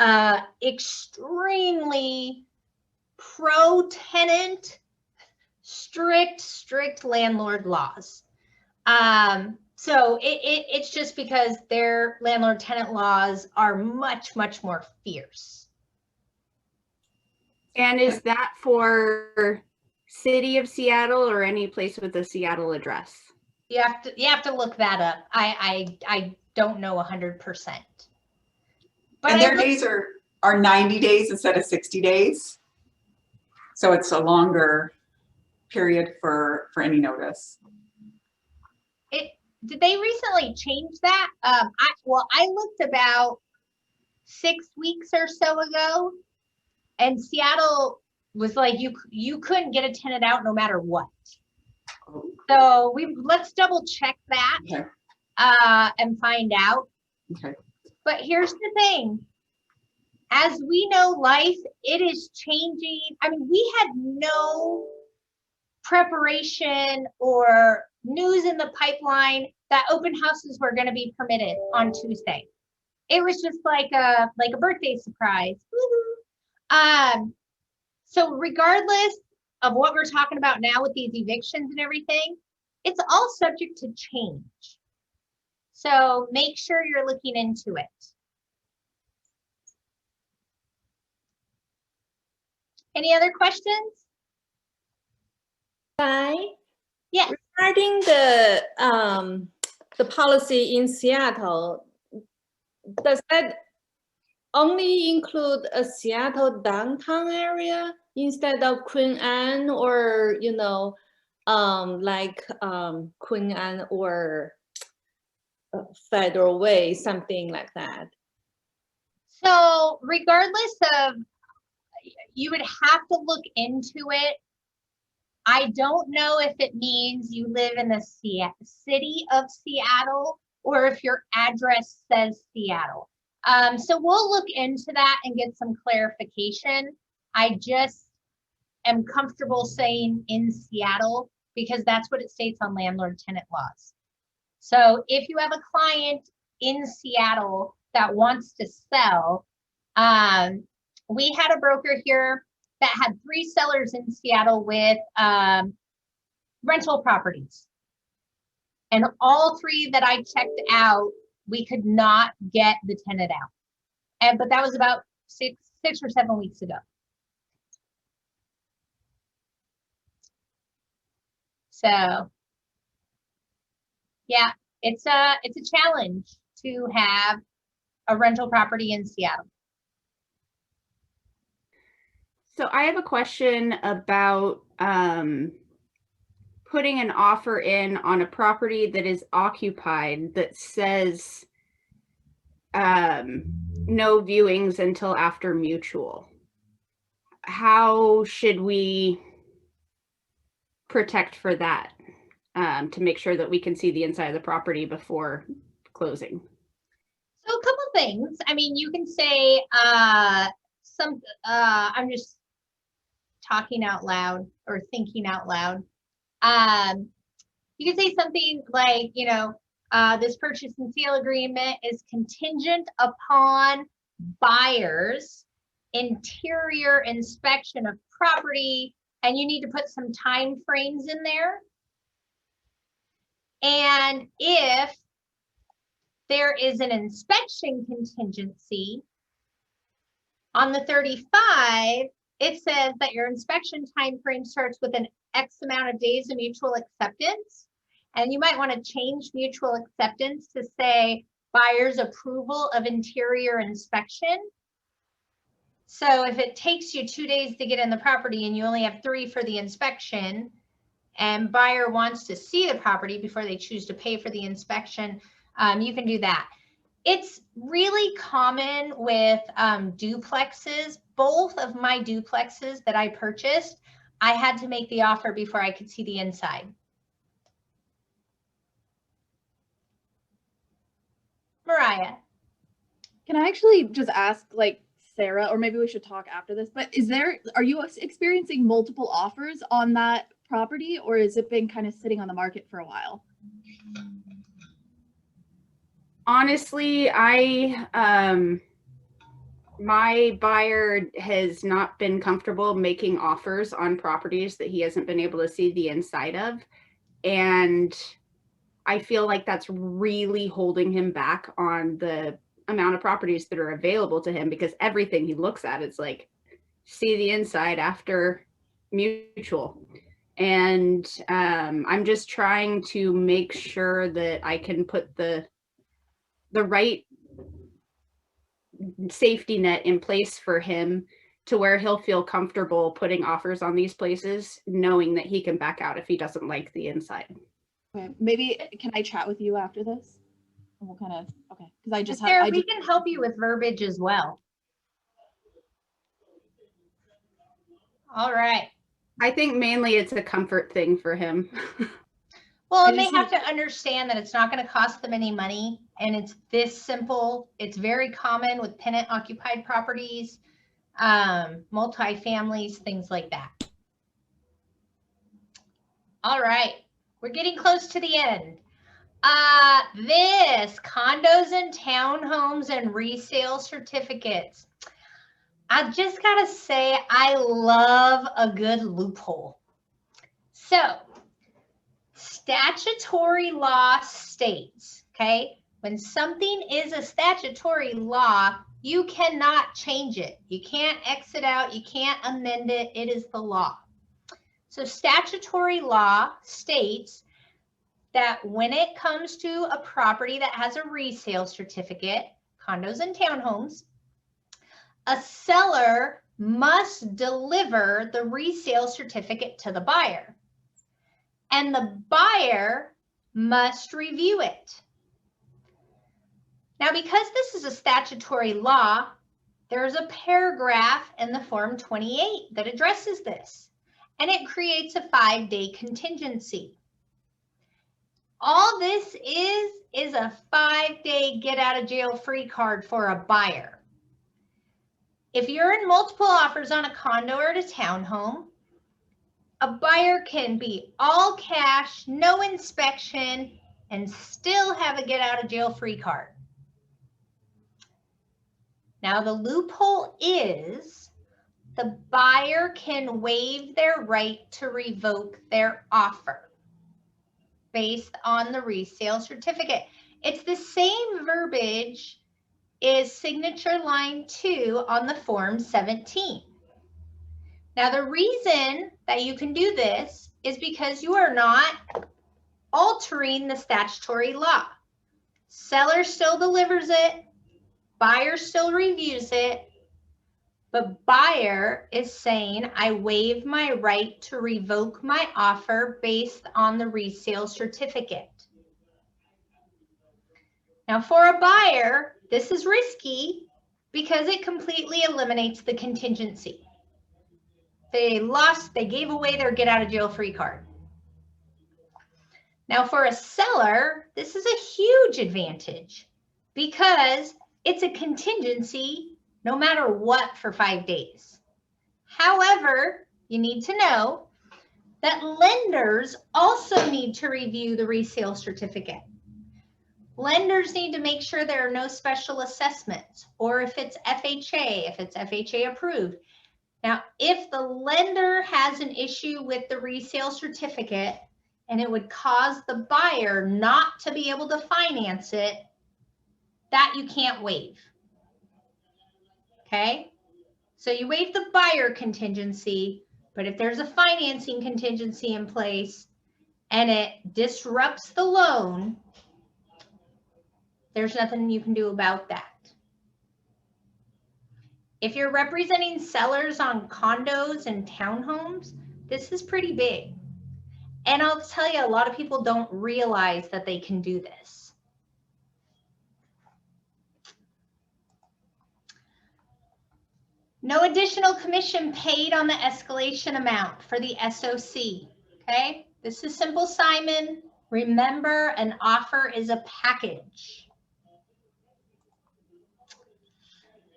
extremely pro-tenant, strict landlord laws. So it's just because their landlord-tenant laws are much, much more fierce. And is that for city of Seattle or any place with a Seattle address? You have to look that up. I don't know 100%. But and their days are 90 days instead of 60 days. So it's a longer period for any notice. Did they recently change that? I looked about 6 weeks or so ago, and Seattle was like you couldn't get a tenant out no matter what. So let's double check that. Okay. And find out. Okay. But here's the thing. As we know, life, it is changing. I mean, we had no preparation or news in the pipeline that open houses were going to be permitted on Tuesday. It was just like a birthday surprise. So regardless of what we're talking about now with these evictions and everything, it's all subject to change. So make sure you're looking into it. Any other questions? Hi. Yeah. Regarding the policy in Seattle, does that only include a Seattle downtown area instead of Queen Anne, or Queen Anne or Federal Way, something like that? So regardless of you would have to look into it. I don't know if it means you live in the city of Seattle or if your address says Seattle. So we'll look into that and get some clarification. I just am comfortable saying in Seattle because that's what it states on landlord tenant laws. So if you have a client in Seattle that wants to sell, we had a broker here that had 3 sellers in Seattle with rental properties. And all 3 that I checked out, we could not get the tenant out. But that was about 6 or 7 weeks ago. So yeah, it's a challenge to have a rental property in Seattle. So I have a question about putting an offer in on a property that is occupied that says no viewings until after mutual. How should we protect for that to make sure that we can see the inside of the property before closing? So a couple things. I mean, you can say I'm just talking out loud or thinking out loud. You can say something like, you know, this purchase and sale agreement is contingent upon buyer's interior inspection of property, and you need to put some time frames in there. And if there is an inspection contingency on the 35, it says that your inspection time frame starts with an X amount of days of mutual acceptance. And you might want to change mutual acceptance to say buyer's approval of interior inspection. So if it takes you 2 days to get in the property and you only have 3 for the inspection, and buyer wants to see the property before they choose to pay for the inspection, you can do that. It's really common with duplexes. Both of my duplexes that I purchased, I had to make the offer before I could see the inside. Mariah. Can I actually just ask, like, Sarah, or maybe we should talk after this, but are you experiencing multiple offers on that property, or has it been kind of sitting on the market for a while? Honestly, my buyer has not been comfortable making offers on properties that he hasn't been able to see the inside of. And I feel like that's really holding him back on the amount of properties that are available to him, because everything he looks at is like, see the inside after mutual. And I'm just trying to make sure that I can put the right safety net in place for him to where he'll feel comfortable putting offers on these places, knowing that he can back out if he doesn't like the inside. Okay, maybe can I chat with you after this? And we'll kind of, okay, because I just Sarah, we can help you with verbiage as well. All right. I think mainly it's a comfort thing for him. Well, and they have to understand that it's not going to cost them any money, and it's this simple. It's very common with tenant occupied properties, multi-families, things like that. All right, we're getting close to the end. This condos and townhomes and resale certificates. I just gotta say, I love a good loophole. So, statutory law states, okay, when something is a statutory law, you cannot change it. You can't exit out, you can't amend it, it is the law. So statutory law states that when it comes to a property that has a resale certificate, condos and townhomes, a seller must deliver the resale certificate to the buyer, and the buyer must review it. Now, because this is a statutory law, there's a paragraph in the Form 28 that addresses this, and it creates a 5-day contingency. All this is a 5-day get out of jail free card for a buyer. If you're in multiple offers on a condo or at a townhome, a buyer can be all cash, no inspection, and still have a get out of jail free card. Now the loophole is the buyer can waive their right to revoke their offer based on the resale certificate. It's the same verbiage as signature line 2 on the Form 17. Now the reason that you can do this is because you are not altering the statutory law. Seller still delivers it, buyer still reviews it, but buyer is saying, I waive my right to revoke my offer based on the resale certificate. Now for a buyer, this is risky because it completely eliminates the contingency. They gave away their get out of jail free card. Now for a seller, this is a huge advantage because it's a contingency no matter what for 5 days. However, you need to know that lenders also need to review the resale certificate. Lenders need to make sure there are no special assessments, or if it's FHA approved. Now, if the lender has an issue with the resale certificate and it would cause the buyer not to be able to finance it, that you can't waive. Okay? So you waive the buyer contingency, but if there's a financing contingency in place and it disrupts the loan, there's nothing you can do about that. If you're representing sellers on condos and townhomes, this is pretty big. And I'll tell you, a lot of people don't realize that they can do this. No additional commission paid on the escalation amount for the SOC, okay? This is simple, Simon. Remember, an offer is a package.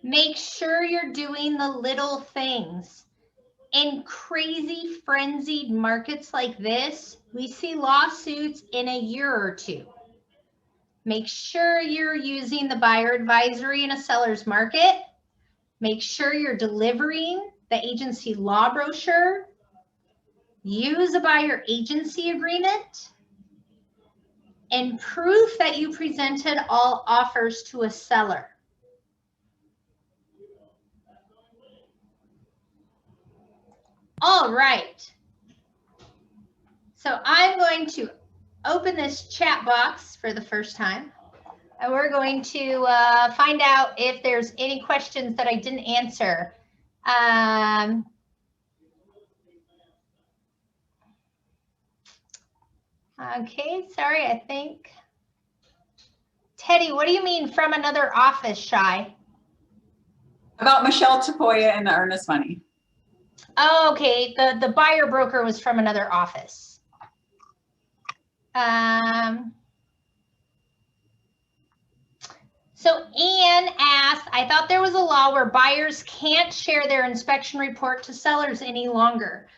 Make sure you're doing the little things. In crazy, frenzied markets like this, we see lawsuits in a year or two. Make sure you're using the buyer advisory in a seller's market. Make sure you're delivering the agency law brochure. Use a buyer agency agreement. And proof that you presented all offers to a seller. All right. So I'm going to open this chat box for the first time. And we're going to find out if there's any questions that I didn't answer. Okay, sorry, I think. Teddy, what do you mean from another office, Shy? About Michelle Tapoya and the earnest money. Oh, okay, the buyer broker was from another office. So Anne asked, I thought there was a law where buyers can't share their inspection report to sellers any longer.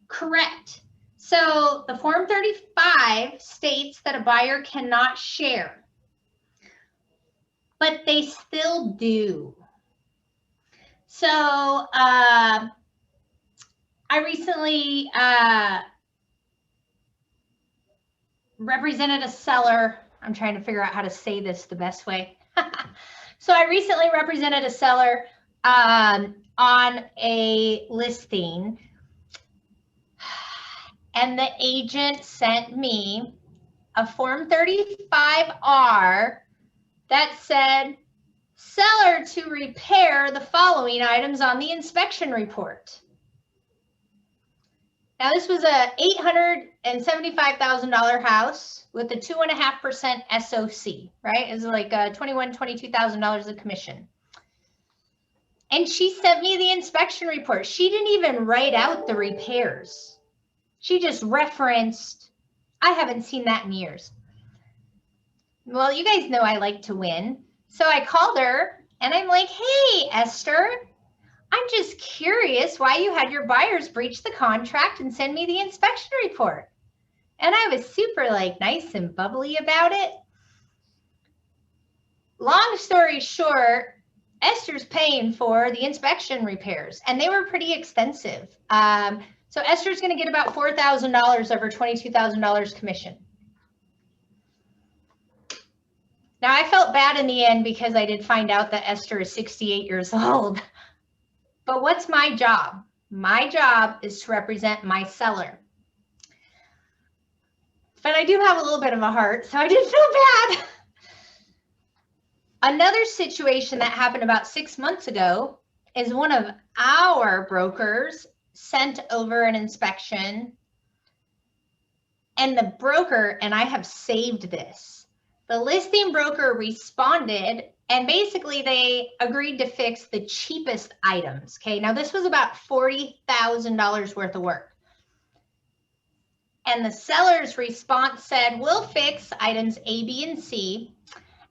Correct. So the Form 35 states that a buyer cannot share, but they still do. So I recently represented a seller. I'm trying to figure out how to say this the best way. So I recently represented a seller on a listing, and the agent sent me a Form 35R that said, seller to repair the following items on the inspection report. Now this was a $875,000 house with a 2.5% SOC, right? It's like $21,000, $22,000 of commission. And she sent me the inspection report. She didn't even write out the repairs. She just referenced, I haven't seen that in years. Well, you guys know I like to win. So I called her and I'm like, hey, Esther, I'm just curious why you had your buyers breach the contract and send me the inspection report. And I was super like nice and bubbly about it. Long story short, Esther's paying for the inspection repairs, and they were pretty extensive. So Esther's going to get about $4,000 of her $22,000 commission. Now, I felt bad in the end because I did find out that Esther is 68 years old. But what's my job? My job is to represent my seller. But I do have a little bit of a heart, so I did feel bad. Another situation that happened about 6 months ago is one of our brokers sent over an inspection, and the broker, and I have saved this, the listing broker responded, and basically they agreed to fix the cheapest items. Okay, now this was about $40,000 worth of work. And the seller's response said, we'll fix items A, B, and C,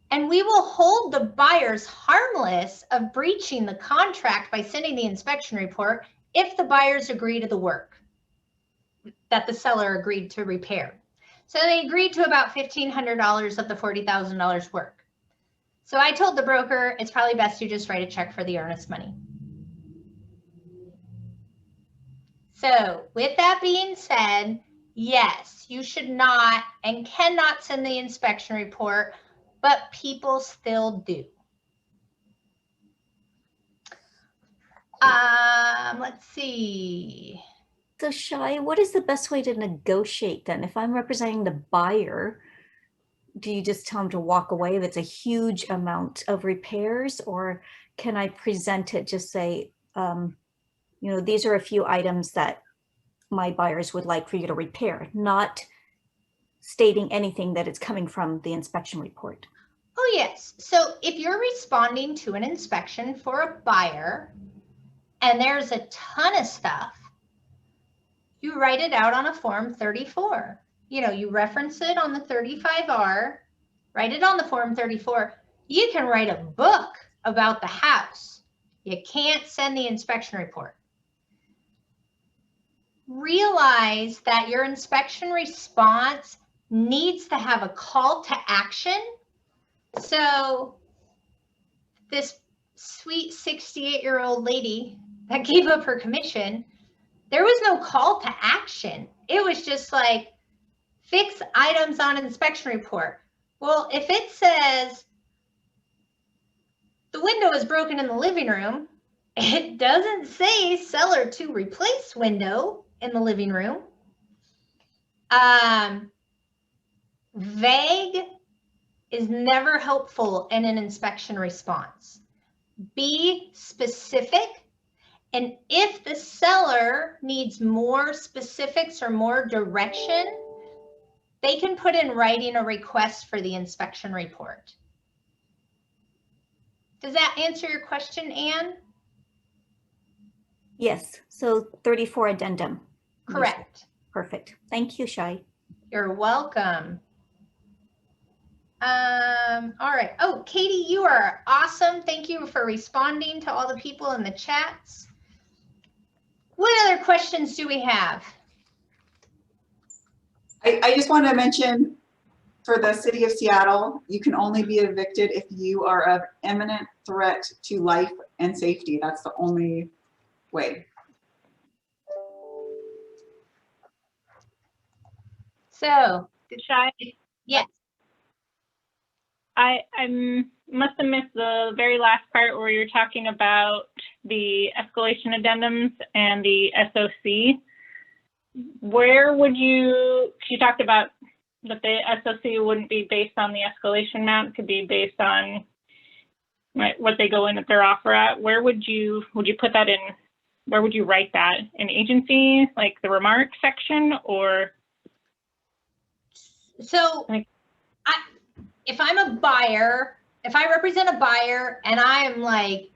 and we will hold the buyers harmless of breaching the contract by sending the inspection report if the buyers agree to the work that the seller agreed to repair. So they agreed to about $1,500 of the $40,000 work. So I told the broker, it's probably best you just write a check for the earnest money. So with that being said, yes, you should not and cannot send the inspection report, but people still do. Let's see. So Shy, what is the best way to negotiate then? If I'm representing the buyer, do you just tell them to walk away if it's a huge amount of repairs, or can I present it, just say, these are a few items that my buyers would like for you to repair, not stating anything that it's coming from the inspection report? Oh, yes. So if you're responding to an inspection for a buyer and there's a ton of stuff, you write it out on a form 34. You reference it on the 35R, write it on the form 34. You can write a book about the house. You can't send the inspection report. Realize that your inspection response needs to have a call to action. So this sweet 68-year-old lady that gave up her commission, there was no call to action. It was just like, fix items on inspection report. Well, if it says the window is broken in the living room, it doesn't say seller to replace window in the living room. Vague is never helpful in an inspection response. Be specific. And if the seller needs more specifics or more direction, they can put in writing a request for the inspection report. Does that answer your question, Anne? Yes, so 34 addendum. Correct. Perfect. Thank you, Shy. You're welcome. All right. Oh, Katie, you are awesome. Thank you for responding to all the people in the chats. What other questions do we have? I just want to mention, for the city of Seattle, you can only be evicted if you are of imminent threat to life and safety. That's the only way. So, Shy, yes. I must have missed the very last part where you're talking about the escalation addendums and the SOC. Where would you talked about that the SOC wouldn't be based on the escalation amount, it could be based on what they go in at their offer at. Where would you put that in? Where would you write that? In agency, like the remarks section, or? So if I'm a buyer, if I represent a buyer and I am like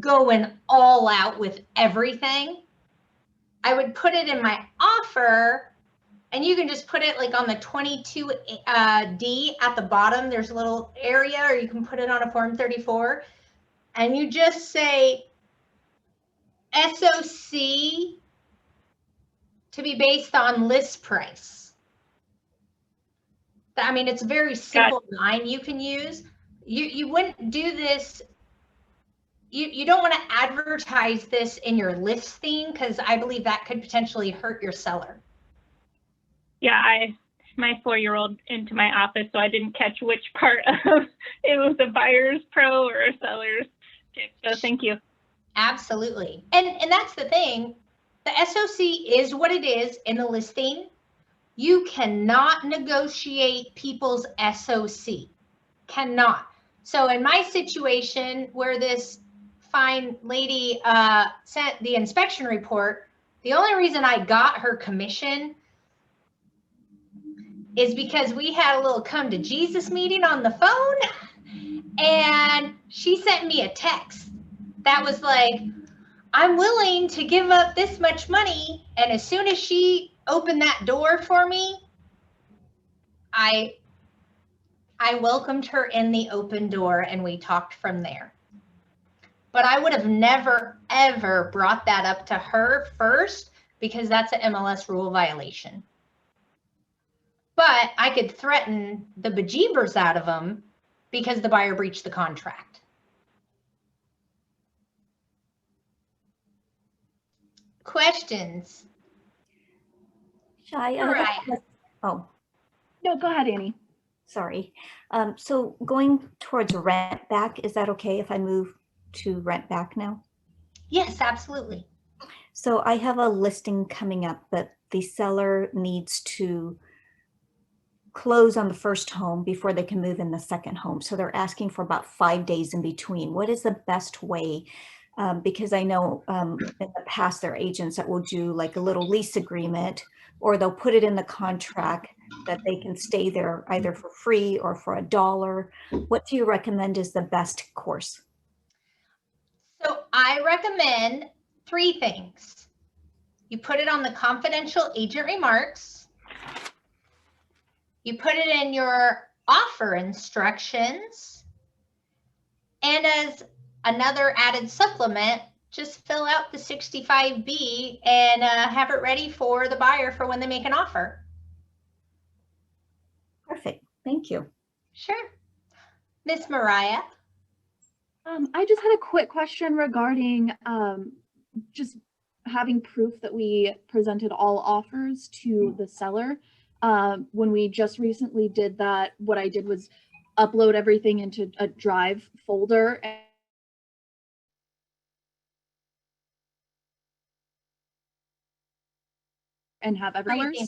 going all out with everything. I would put it in my offer, and you can just put it like on the 22D at the bottom. There's a little area, or you can put it on a Form 34, and you just say SOC to be based on list price. I mean, it's a very simple line you can use. You wouldn't do this. You don't want to advertise this in your listing, because I believe that could potentially hurt your seller. Yeah, my 4-year-old into my office, so I didn't catch which part of it was a buyer's pro or a seller's tip. So thank you. Absolutely. And that's the thing. The SOC is what it is in the listing. You cannot negotiate people's SOC. Cannot. So in my situation where this fine lady sent the inspection report, the only reason I got her commission is because we had a little come to Jesus meeting on the phone, and she sent me a text that was like, I'm willing to give up this much money. And as soon as she opened that door for me, I welcomed her in the open door, and we talked from there. But I would have never, ever brought that up to her first, because that's an MLS rule violation. But I could threaten the bejeebers out of them because the buyer breached the contract. Questions? Shy, All right. Oh, No, go ahead, Annie. sorry. So going towards rent back, is that okay if I move to rent back now? Yes, absolutely. So I have a listing coming up, but the seller needs to close on the first home before they can move in the second home. So they're asking for about 5 days in between. What is the best way? Because I know in the past there are agents that will do like a little lease agreement, or they'll put it in the contract that they can stay there either for free or for $1. What do you recommend is the best course? So I recommend 3 things. You put it on the confidential agent remarks. You put it in your offer instructions. And as another added supplement, just fill out the 65B and have it ready for the buyer for when they make an offer. Perfect. Thank you. Sure. Miss Mariah. I just had a quick question regarding just having proof that we presented all offers to the seller. When we just recently did that, what I did was upload everything into a Drive folder and have everything.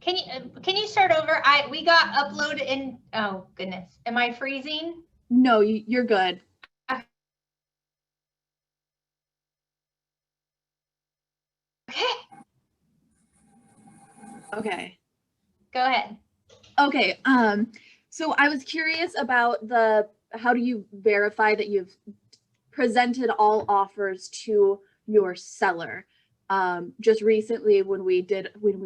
Can you start over? We got uploaded in. Oh goodness, am I freezing? No, you're good. Okay. Okay. Go ahead. Okay. So I was curious about how do you verify that you've presented all offers to your seller? Just recently when we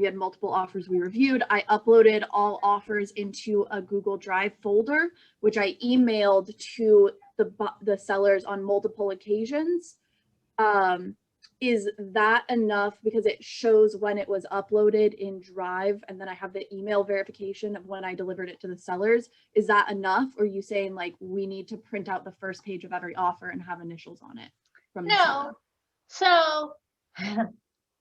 had multiple offers we reviewed, I uploaded all offers into a Google Drive folder, which I emailed to the sellers on multiple occasions. Is that enough? Because it shows when it was uploaded in Drive, and then I have the email verification of when I delivered it to the sellers. Is that enough? Or are you saying like we need to print out the first page of every offer and have initials on it from the seller? So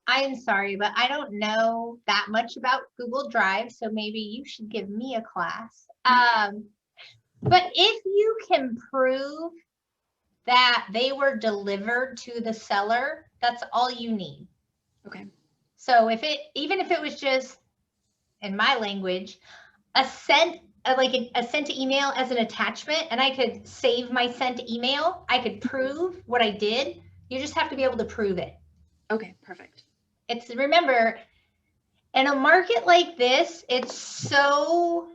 I'm sorry, but I don't know that much about Google Drive, so maybe you should give me a class. But if you can prove that they were delivered to the seller, that's all you need. Okay. So even if it was just, in my language, a sent email as an attachment, and I could save my sent email, I could prove what I did. You just have to be able to prove it. Okay, perfect. Remember, in a market like this, it's so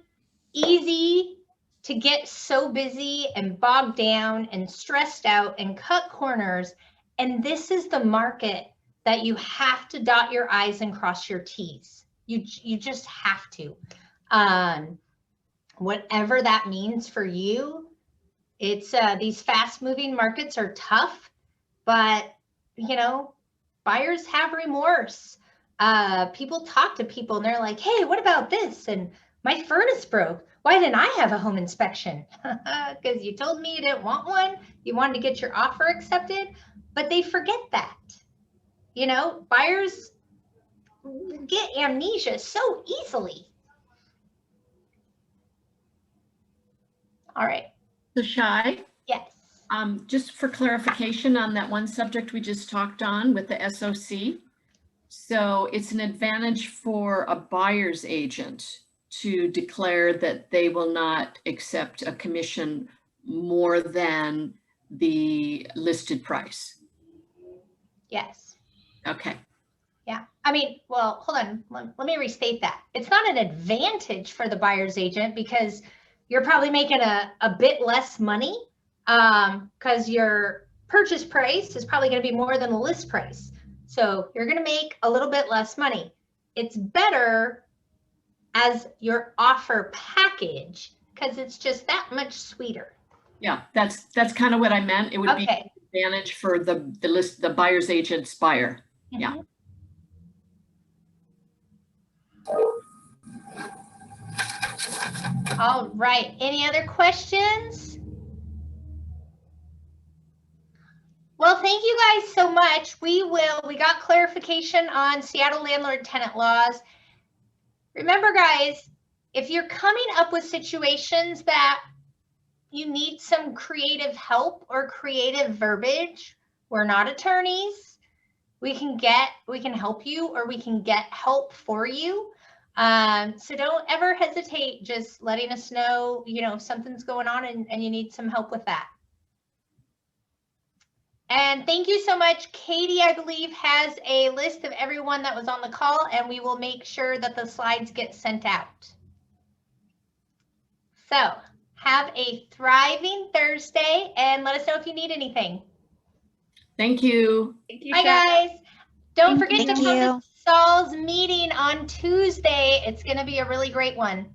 easy to get so busy and bogged down and stressed out and cut corners. And this is the market that you have to dot your I's and cross your T's. You just have to. Whatever that means for you, it's these fast moving markets are tough, but you know, buyers have remorse. People talk to people and they're like, hey, what about this? And my furnace broke. Why didn't I have a home inspection? Because you told me you didn't want one. You wanted to get your offer accepted, but they forget that. You know, buyers get amnesia so easily. All right. So Shy, Yes. just for clarification on that one subject we just talked on with the SOC. So it's an advantage for a buyer's agent to declare that they will not accept a commission more than the listed price. Yes. Okay. Yeah. I mean, well, hold on. Let me restate that. It's not an advantage for the buyer's agent because you're probably making a bit less money because your purchase price is probably going to be more than the list price. So you're going to make a little bit less money. It's better as your offer package because it's just that much sweeter. Yeah, that's kind of what I meant. It would be an advantage for the buyer's agent's buyer. Mm-hmm. Yeah. All right. Any other questions? Well, thank you guys so much. We got clarification on Seattle landlord tenant laws. Remember, guys, if you're coming up with situations that you need some creative help or creative verbiage, we're not attorneys. We can help you or we can get help for you. So don't ever hesitate just letting us know, you know, if something's going on and you need some help with that. And thank you so much. Katie, I believe, has a list of everyone that was on the call, and we will make sure that the slides get sent out. So have a thriving Thursday and let us know if you need anything. Thank you. Thank you, Bye, guys. Don't forget to Thank come you. to Saul's meeting on Tuesday. It's going to be a really great one.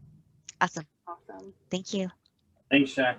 Awesome. Awesome. Thank you. Thanks, Shaq.